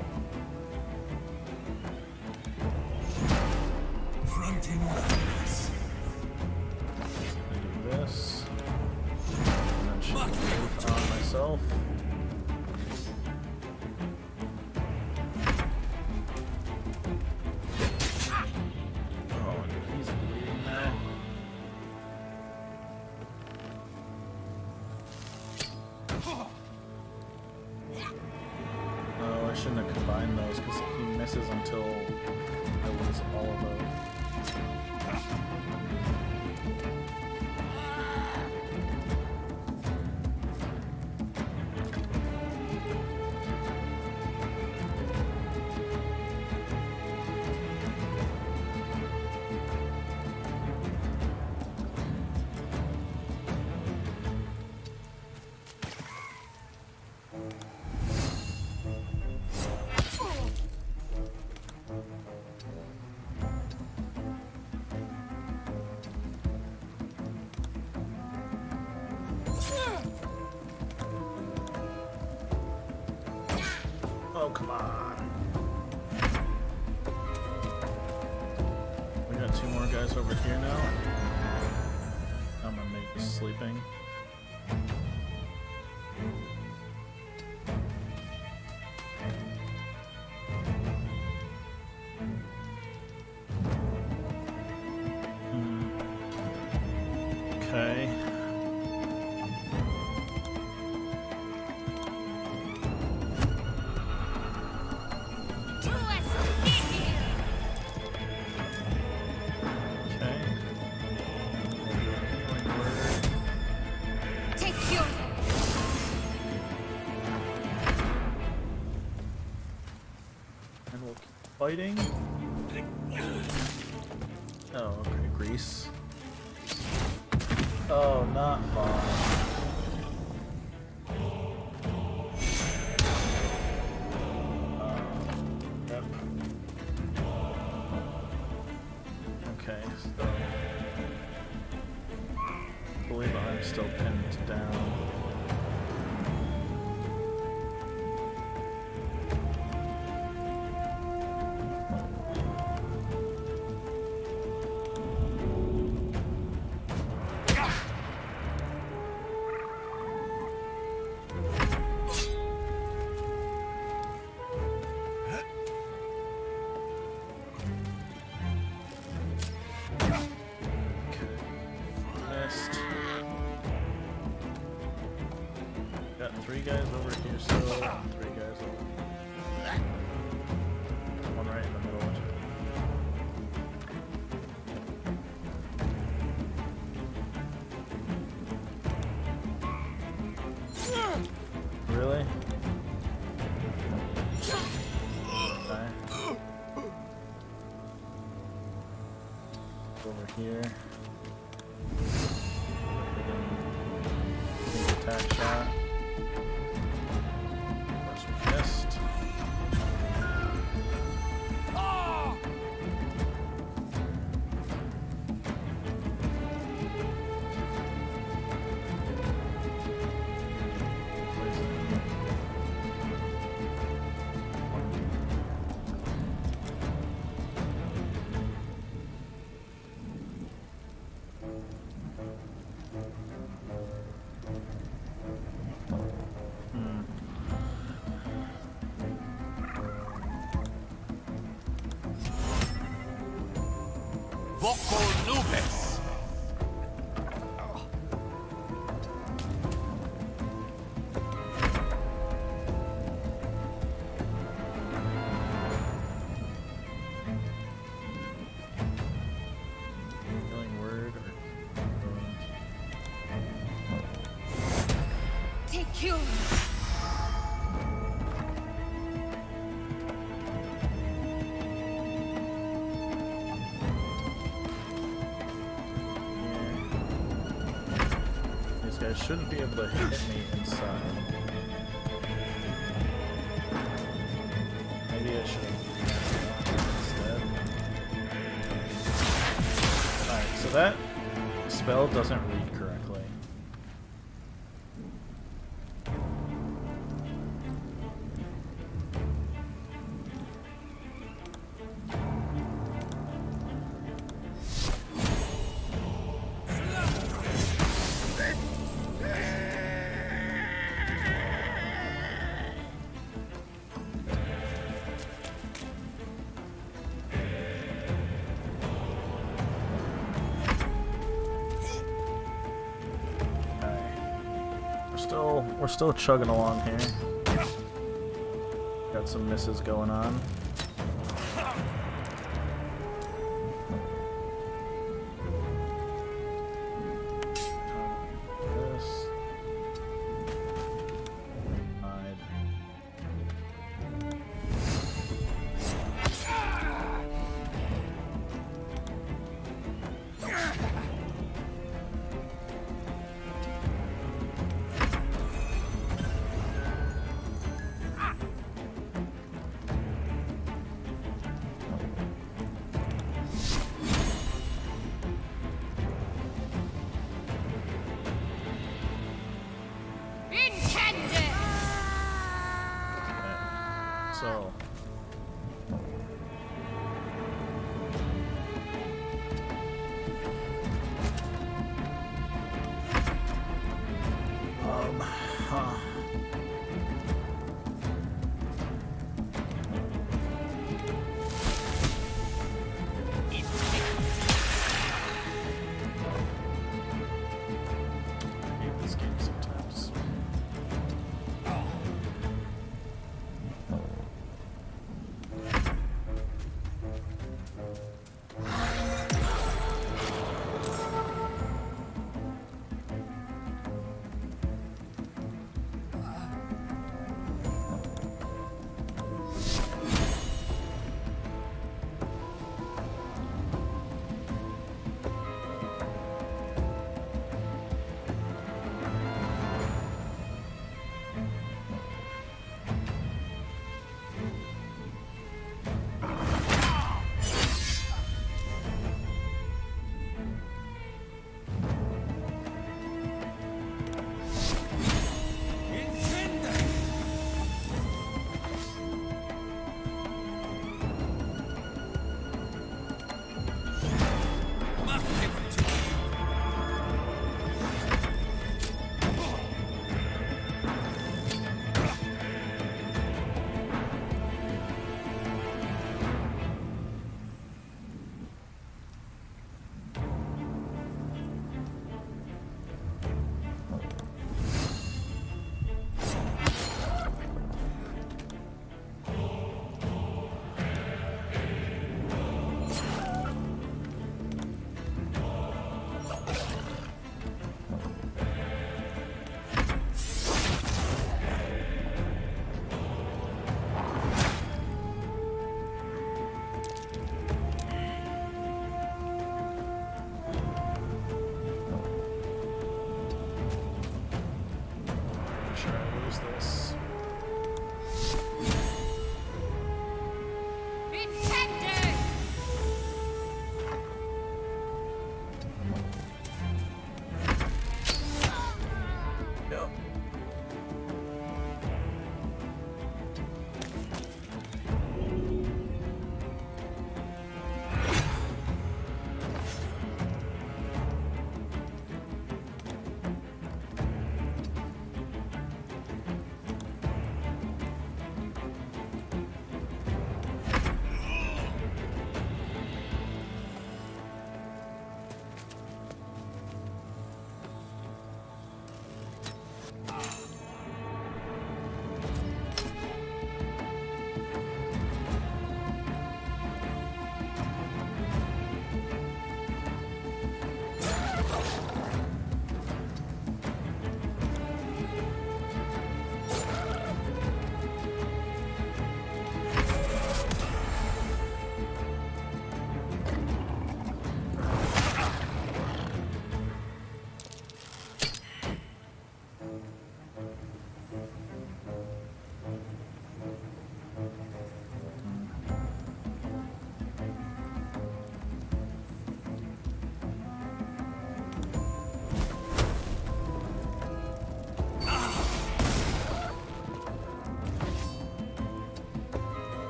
Fronting weapons. Do this. And then shoot both on myself. Oh, and he's bleeding now. Oh, I shouldn't have combined those because he misses until I lose all of those. Oh, come on. We got 2 more guys over here now. I'm gonna make this sleeping. Okay. Take you. And we'll keep fighting. Oh, okay, great. grease. Oh, not fun. Yep. Okay, so I believe I'm still pinned down. Got 3 guys over here still, 3 guys over. One right in the middle. Really? Okay. Over here. Big attack shot. Missed. Vocal Lupus! Healing word or Take you. These guys shouldn't be able to hit me inside. Maybe I should have instead. Alright, so that spell doesn't read correctly. We're still chugging along here. Got some misses going on. This. Hide. So I hate this game sometimes.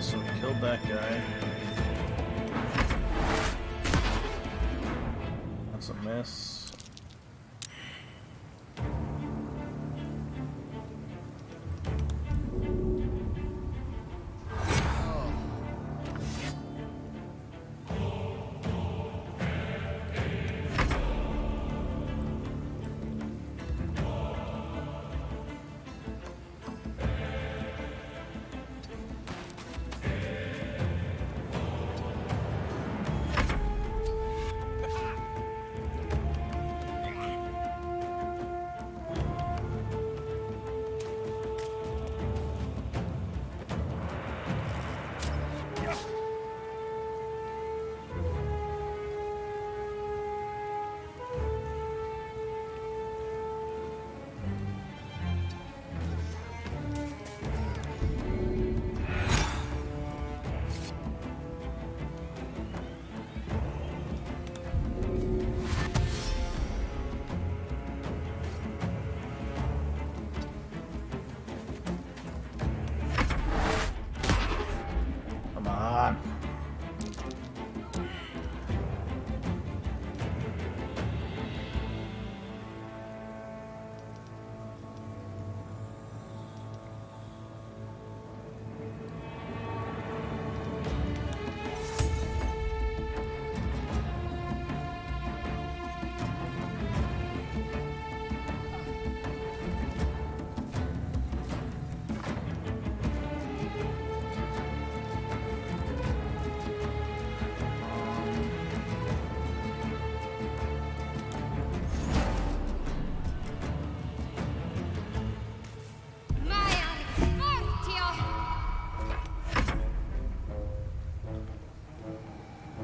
So we killed that guy. That's a miss. Come on.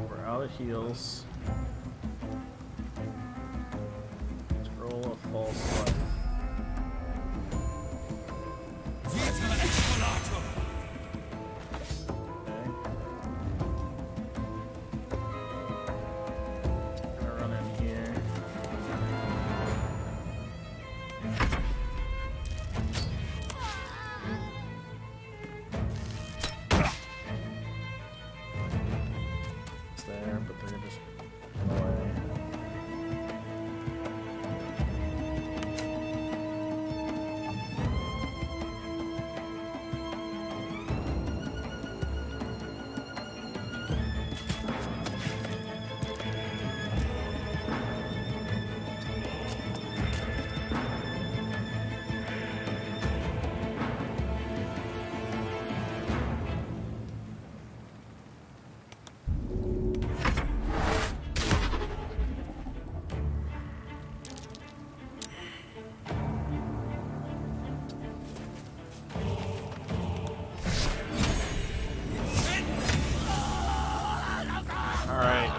We're out of heals. Scroll of false life. Gonna run in here. It's there, but they're just in the way. Alright.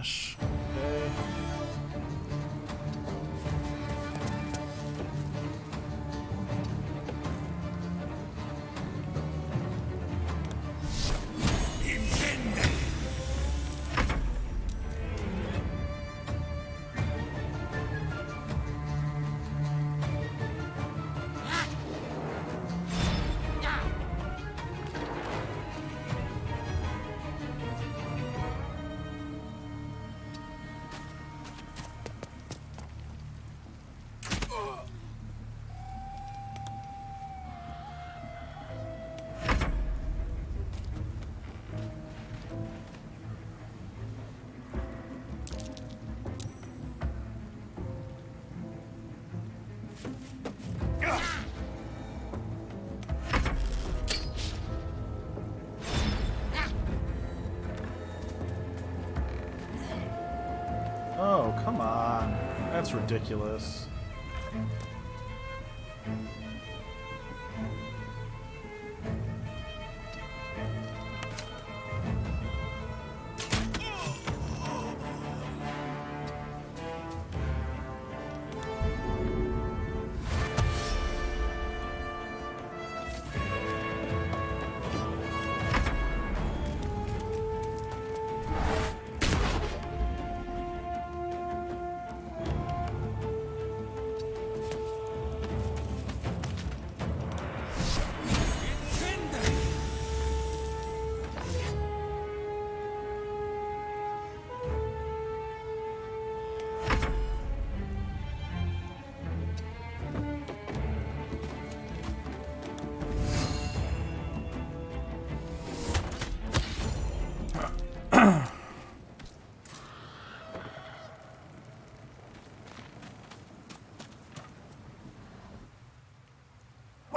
Finish. Okay. Oh, come on. That's ridiculous.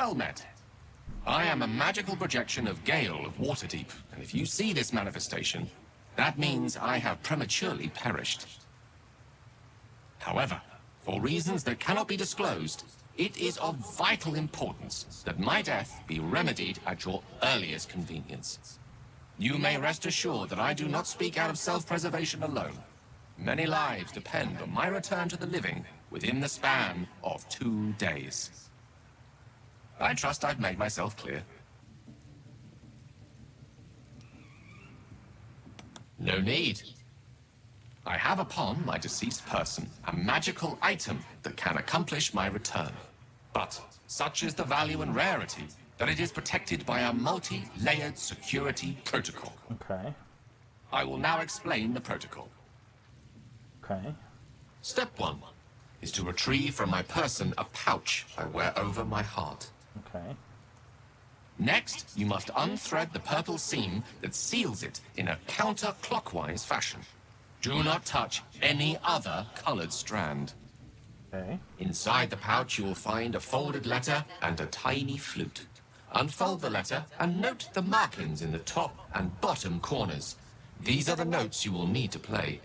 well met. I am a magical projection of Gale of Waterdeep, and if you see this manifestation, that means I have prematurely perished. However, for reasons that cannot be disclosed, it is of vital importance that my death be remedied at your earliest convenience. You may rest assured that I do not speak out of self-preservation alone. Many lives depend on my return to the living within the span of 2 days. I trust I've made myself clear. No need. I have upon my deceased person a magical item that can accomplish my return. But such is the value and rarity that it is protected by a multi-layered security protocol. Okay. I will now explain the protocol. Okay. Step 1 is to retrieve from my person a pouch I wear over my heart. Okay. Next, you must unthread the purple seam that seals it in a counterclockwise fashion. Do not touch any other colored strand. Okay. Inside the pouch, you will find a folded letter and a tiny flute. Unfold the letter and note the markings in the top and bottom corners. These are the notes you will need to play.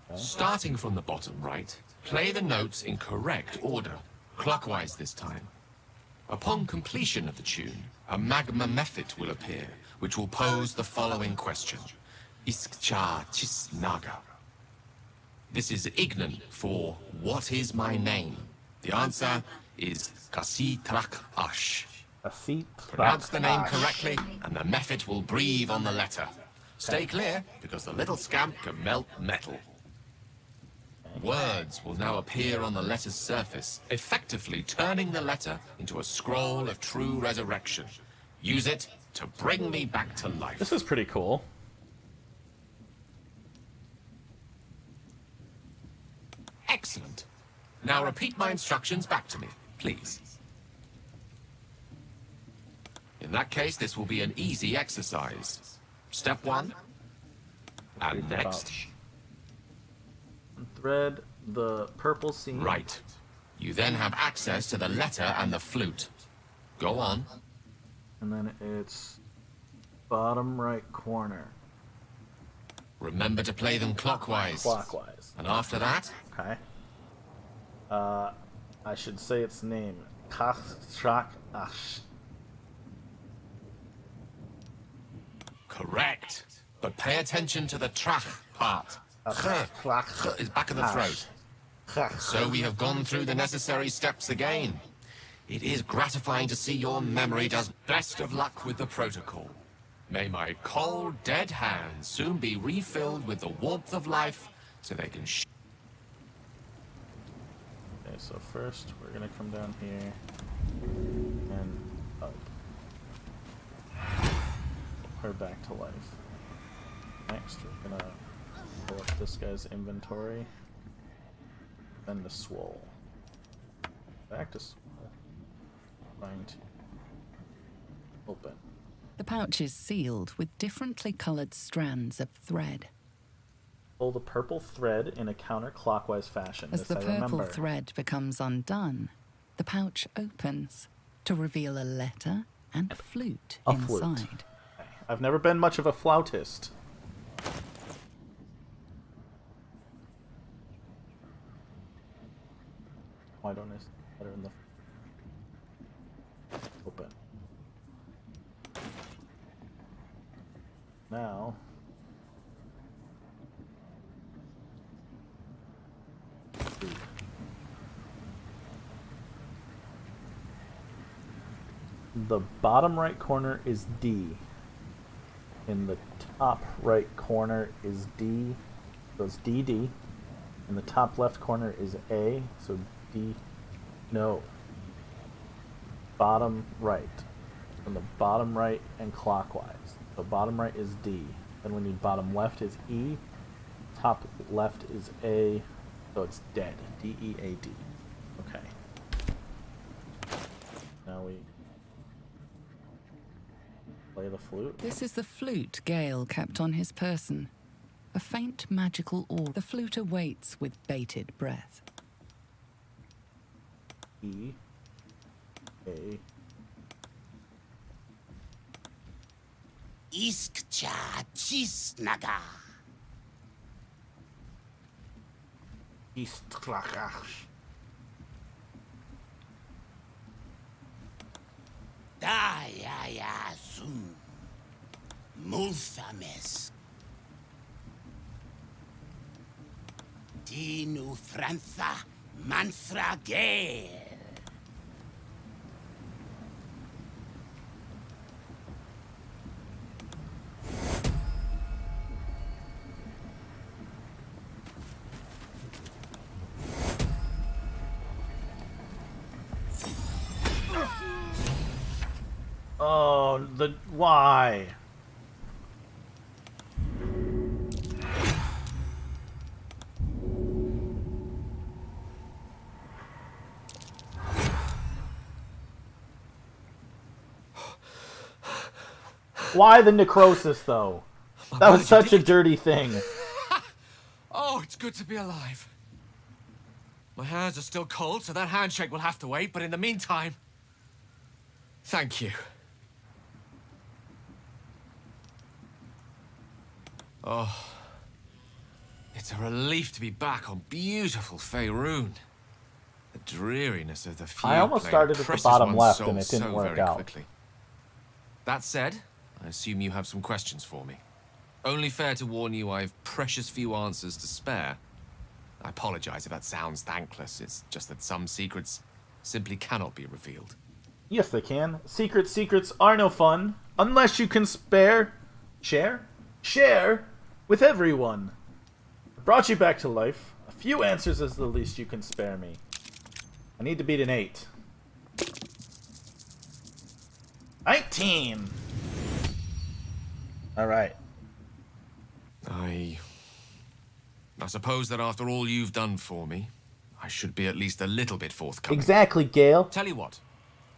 Okay. Starting from the bottom right, play the notes in correct order, clockwise this time. Upon completion of the tune, a magma method will appear, which will pose the following question. Iskcha Chisnaga. This is Ignan for what is my name? The answer is Kasitrak Ash. Pronounce the name correctly, and the method will breathe on the letter. Stay clear, because the little scamp can melt metal. Words will now appear on the letter's surface, effectively turning the letter into a scroll of true resurrection. Use it to bring me back to life. This is pretty cool. Excellent. Now repeat my instructions back to me, please. In that case, this will be an easy exercise. Step 1. And next. Thread the purple seam. Right. You then have access to the letter and the flute. Go on. And then it's bottom right corner. Remember to play them clockwise. Clockwise. And after that? Okay. I should say its name. Kachak Ash. Correct. But pay attention to the trach part. Ch is back of the throat. So we have gone through the necessary steps again. It is gratifying to see your memory does best of luck with the protocol. May my cold, dead hands soon be refilled with the warmth of life so they can Okay, so first we're gonna come down here and up. Her back to life. Next, we're gonna pull up this guy's inventory. Then to Swole. Back to Swole. Trying to open. The pouch is sealed with differently colored strands of thread. Pull the purple thread in a counterclockwise fashion. As This the I purple remember. thread becomes undone, the pouch opens to reveal a letter and flute A inside. flute. I've never been much of a flautist. Why don't I better in the open? Now the bottom right corner is D. In the top right corner is D, so it's DD. In the top left corner is A, so D, no. Bottom right. From the bottom right and clockwise. So bottom right is D. Then we need bottom left is E, top left is A, so it's dead. D-E-A-D. Okay. Now we play the flute. This is the flute Gale kept on his person. A faint magical aura. The flute awaits with bated breath. E, A, Iskcha Chisnaga. Daya Sun. Multhames. Dinu Frantha Manthra Gale. Oh, why? Why the necrosis, though? That was such a dirty thing. Oh, it's good to be alive. My hands are still cold, so that handshake will have to wait, but in the meantime, thank you. Oh, it's a relief to be back on beautiful Faerun. The dreariness of the feud I almost started at the bottom left and it didn't work out. Quickly. That said, I assume you have some questions for me. Only fair to warn you I've precious few answers to spare. I apologize if that sounds thankless. It's just that some secrets simply cannot be revealed. Yes, they can. Secrets are no fun unless you can share with everyone. I brought you back to life. A few answers is the least you can spare me. I need to beat an 8. 19. All right. I suppose that after all you've done for me, I should be at least a little bit forthcoming. Exactly, Gale. Tell you what,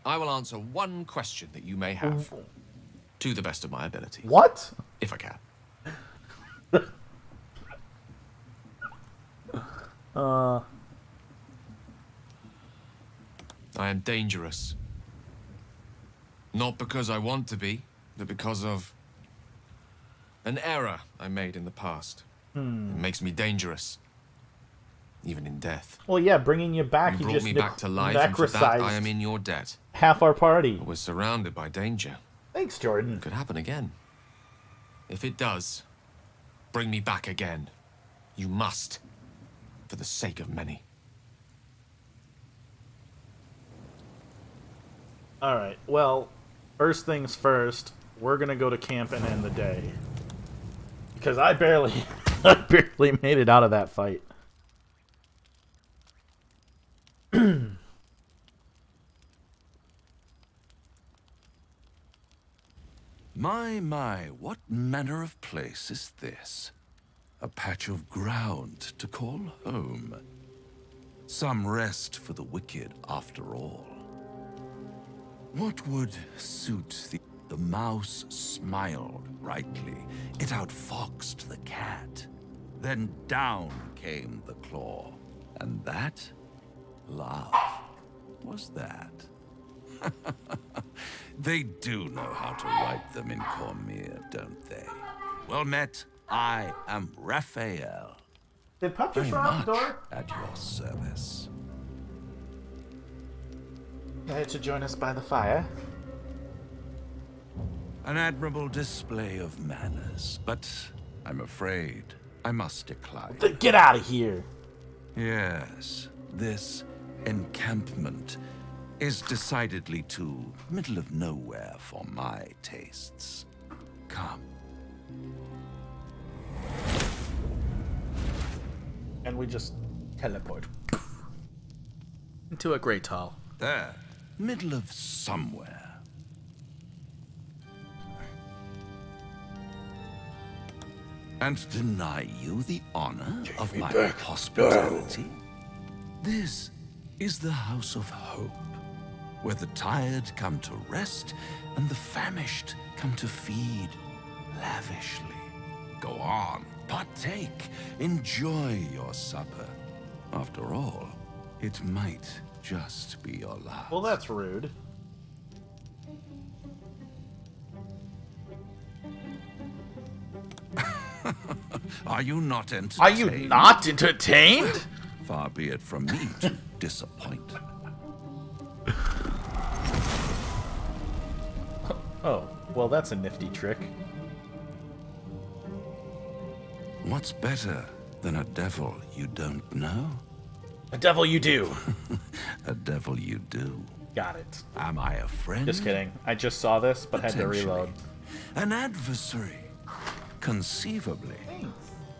I will answer one question that you may have, to the best of my ability. What? If I can. I am dangerous. Not because I want to be, but because of an error I made in the past. It makes me dangerous, even in death. Well, yeah, bringing you back, You you brought just me back to life, and for that I am necrosized in your debt. half our party. I was surrounded by danger. Thanks, Jordan. It could happen again. If it does, bring me back again. You must, for the sake of many. All right. Well, first things first, we're gonna go to camp and end the day because I barely made it out of that fight. My, what manner of place is this? A patch of ground to call home. Some rest for the wicked, after all. What would suit the mouse smiled brightly. It outfoxed the cat. Then down came the claw. And that, love, was that. They do know how to write them in Cormyr, don't they? Well met, I am Raphael. Did Pup just Very run out the much door? at your service. Glad to join us by the fire. An admirable display of manners, but I'm afraid I must decline. Get out of here! Yes, this encampment is decidedly too middle of nowhere for my tastes. Come. And we just teleport into a great hall. There, middle of somewhere. And deny you the honor of my hospitality? This is the House of Hope, where the tired come to rest and the famished come to feed lavishly. Go on, partake, enjoy your supper. After all, it might just be your last. Well, that's rude. Are you not entertained? Are you not entertained? Far be it from me to disappoint. Oh, well, that's a nifty trick. What's better than a devil you don't know? A devil you do. A devil you do. Got it. Am I a friend? Just kidding. I just saw this, but had to reload. An adversary, conceivably.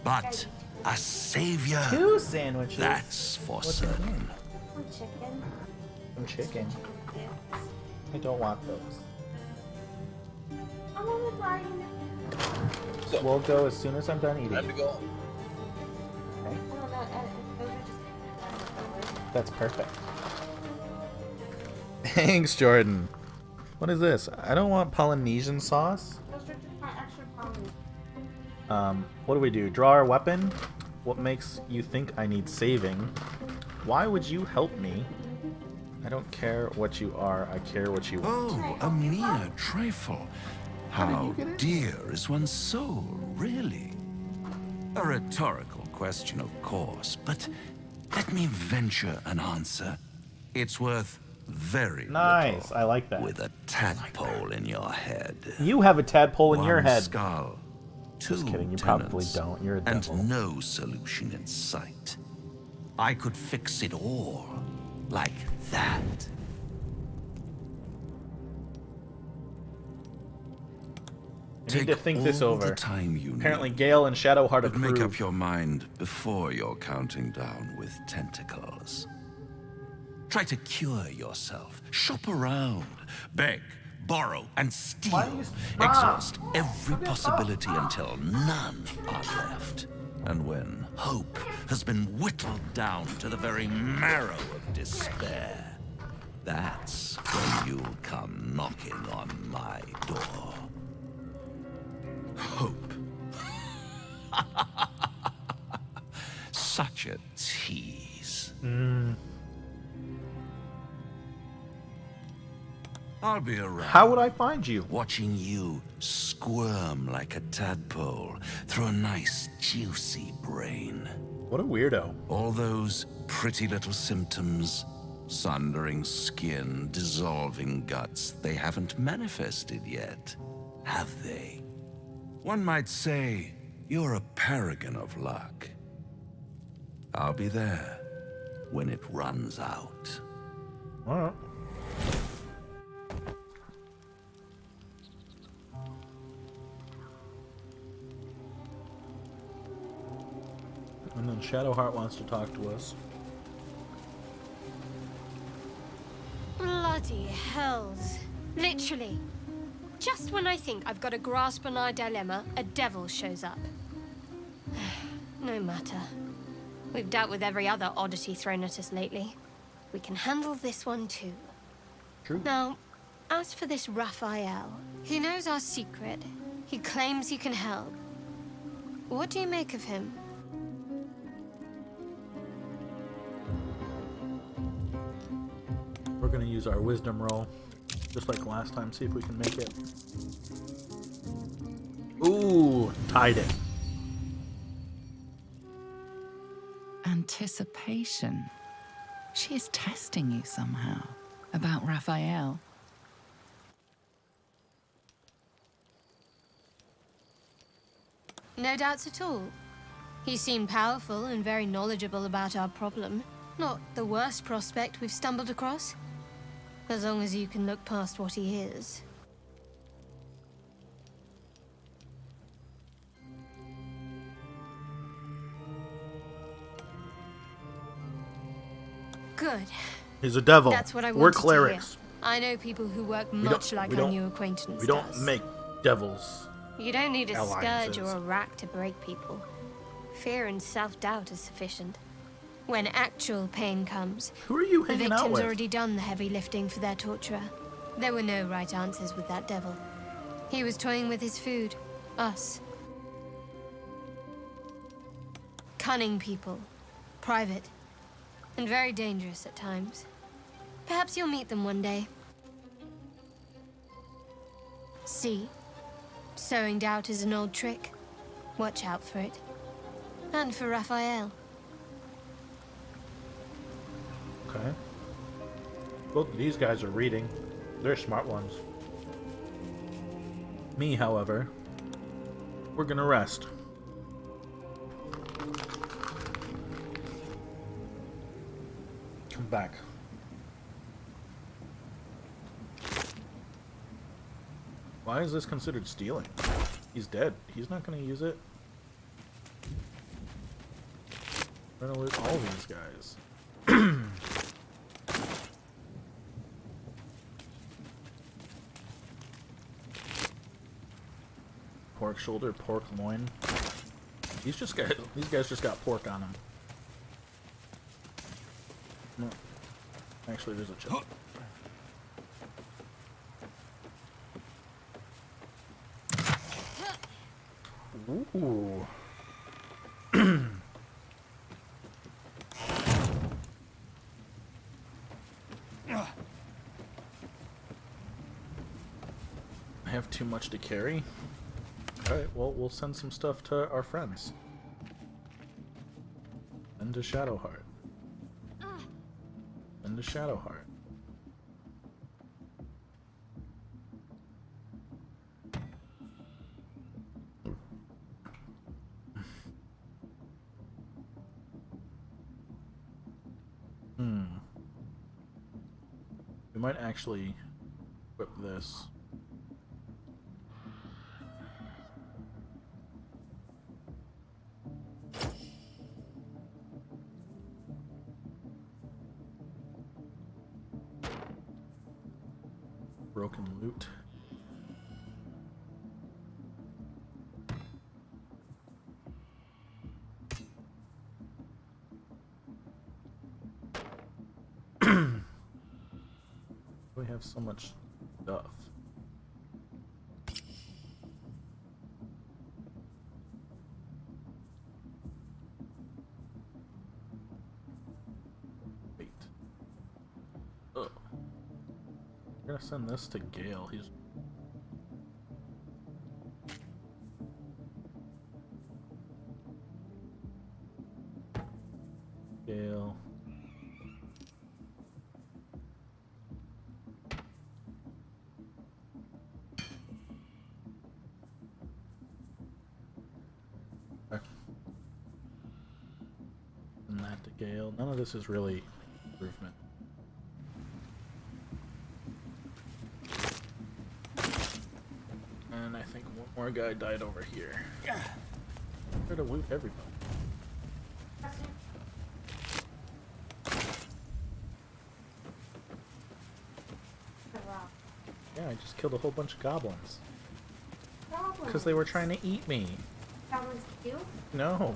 But a savior. 2 sandwiches. That's for certain. Chicken. Some chicken. I don't want those. I'm only riding. So we'll go as soon as I'm done eating. Time to go. Okay. Those are just. That's perfect. Thanks, Jordan. What is this? I don't want Polynesian sauce. Those are just my extra pounds. What do we do? Draw our weapon? What makes you think I need saving? Why would you help me? I don't care what you are, I care what you want. Oh, a mere trifle. How dear is one's soul, really? A rhetorical question, of course, but let me venture an answer. It's worth very Nice, I like that. with a tadpole in your head. You have a tadpole in your One head. skull, Just two kidding, you probably tenants, don't. You're a and devil. no solution in sight. I could fix it all like that. You need to think this all over. the time you Apparently need, Gale and Shadowheart but make up approve. your mind before you're counting down with tentacles. Try to cure yourself. Shop around. Beg, borrow, and steal. Exhaust every possibility until none are left. And when hope has been whittled down to the very marrow of despair, that's when you'll come knocking on my door. Hope. Such a tease. I'll be around. How would I find you? Watching you squirm like a tadpole through a nice, juicy brain. What a weirdo. All those pretty little symptoms, sundering skin, dissolving guts, they haven't manifested yet, have they? One might say you're a paragon of luck. I'll be there when it runs out. All right. And then Shadowheart wants to talk to us. Bloody hells. Literally. Just when I think I've got a grasp on our dilemma, a devil shows up. No matter. We've dealt with every other oddity thrown at us lately. We can handle this one too. True. Now, as for this Raphael, he knows our secret. He claims he can help. What do you make of him? We're gonna use our wisdom roll, just like last time, see if we can make it. Ooh, tied it. Anticipation. She is testing you somehow. About Raphael. No doubts at all. He seemed powerful and very knowledgeable about our problem. Not the worst prospect we've stumbled across. As long as you can look past what he is. Good. He's a devil. That's what I We're wanted to clerics. hear. I know people who work We much don't- like we our don't- new acquaintance We don't does. make devils. You don't need a scourge alliances. or a rack to break people. Fear and self-doubt is sufficient. When actual pain comes, Who are you the hanging out victim's with? already done the heavy lifting for their torturer. There were no right answers with that devil. He was toying with his food. Us. Cunning people. Private. And very dangerous at times. Perhaps you'll meet them one day. See? Sowing doubt is an old trick. Watch out for it. And for Raphael. Okay. Both of these guys are reading. They're smart ones. Me, however, we're gonna rest. Come back. Why is this considered stealing? He's dead. He's not gonna use it. We're gonna loot all these guys. Pork shoulder, pork loin. These guys just got pork on them. No. Actually, there's a chip. Ooh. I have too much to carry. Alright, well, we'll send some stuff to our friends. And to Shadowheart. And to Shadowheart. We might actually equip this. Broken loot. We have so much stuff. Wait. Oh. We're gonna send this to Gale. He's Gale. And that to Gale. None of this is really improvement. And I think one more guy died over here. Yeah. Try to loot everybody. Yeah, I just killed a whole bunch of goblins. Because they were trying to eat me. Goblins kill? No.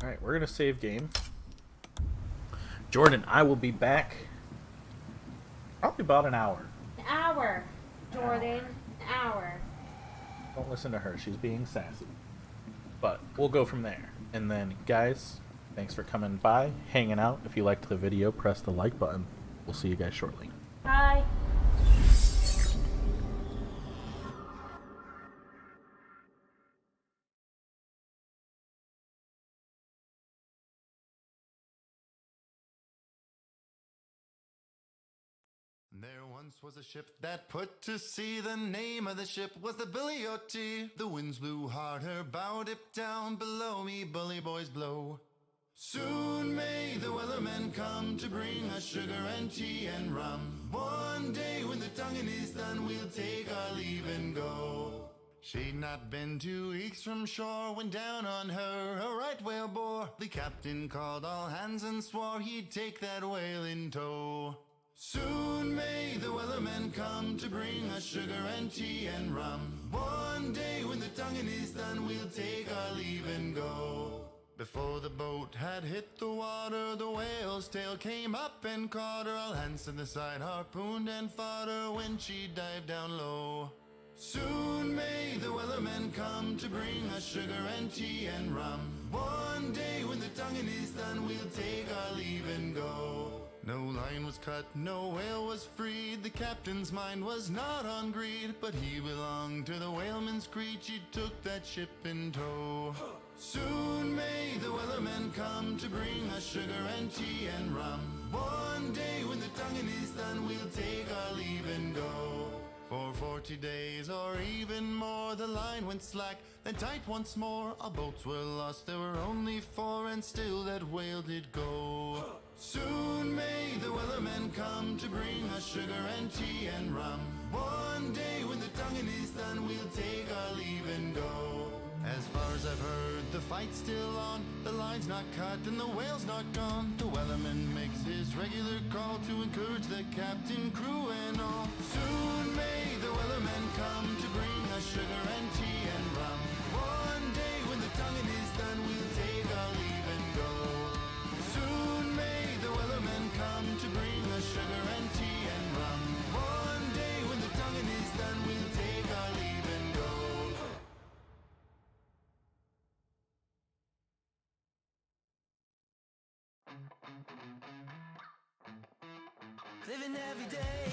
Alright, we're gonna save game. Jordan, I will be back probably about an hour. An hour, Jordan. An hour. Don't listen to her, she's being sassy. But we'll go from there. And then, guys, thanks for coming by, hanging out. If you liked the video, press the like button. We'll see you guys shortly. Bye. There once was a ship that put to sea. The name of the ship was the Billy O T. The winds blew hard, her bow dipped down. Below me, bully boys blow. Soon may the wellermen come to bring us sugar and tea and rum. One day when the tonguing is done, we'll take our leave and go. She'd not been 2 weeks from shore when down on her a right whale bore. The captain called all hands and swore he'd take that whale in tow. Soon may the wellermen come to bring us sugar and tea and rum. One day when the tonguing is done, we'll take our leave and go. Before the boat had hit the water, the whale's tail came up and caught her. All hands to the side harpooned and fought her when she dived down low. Soon may the wellermen come to bring us sugar and tea and rum. One day when the tonguing is done, we'll take our leave and go. No line was cut, no whale was freed. The captain's mind was not on greed, but he belonged to the whaleman's creed. She took that ship in tow. Soon may the wellermen come to bring us sugar and tea and rum. One day when the tonguing is done, we'll take our leave and go. For 40 days or even more, the line went slack, then tight once more. Our boats were lost, there were only 4, and still that whale did go. Soon may the wellermen come to bring us sugar and tea and rum. One day when the tonguing is done, we'll take our leave and go. As far as I've heard, the fight's still on. The line's not cut and the whale's not gone. The wellerman makes his regular call to encourage the captain, crew and all. Soon may the wellermen come to bring us sugar and tea and rum. One day when the tonguing is done, we'll take our leave and go. Soon may the wellermen come to bring us sugar and tea and rum. One day when the tonguing is done, we'll take our leave and go. Living every day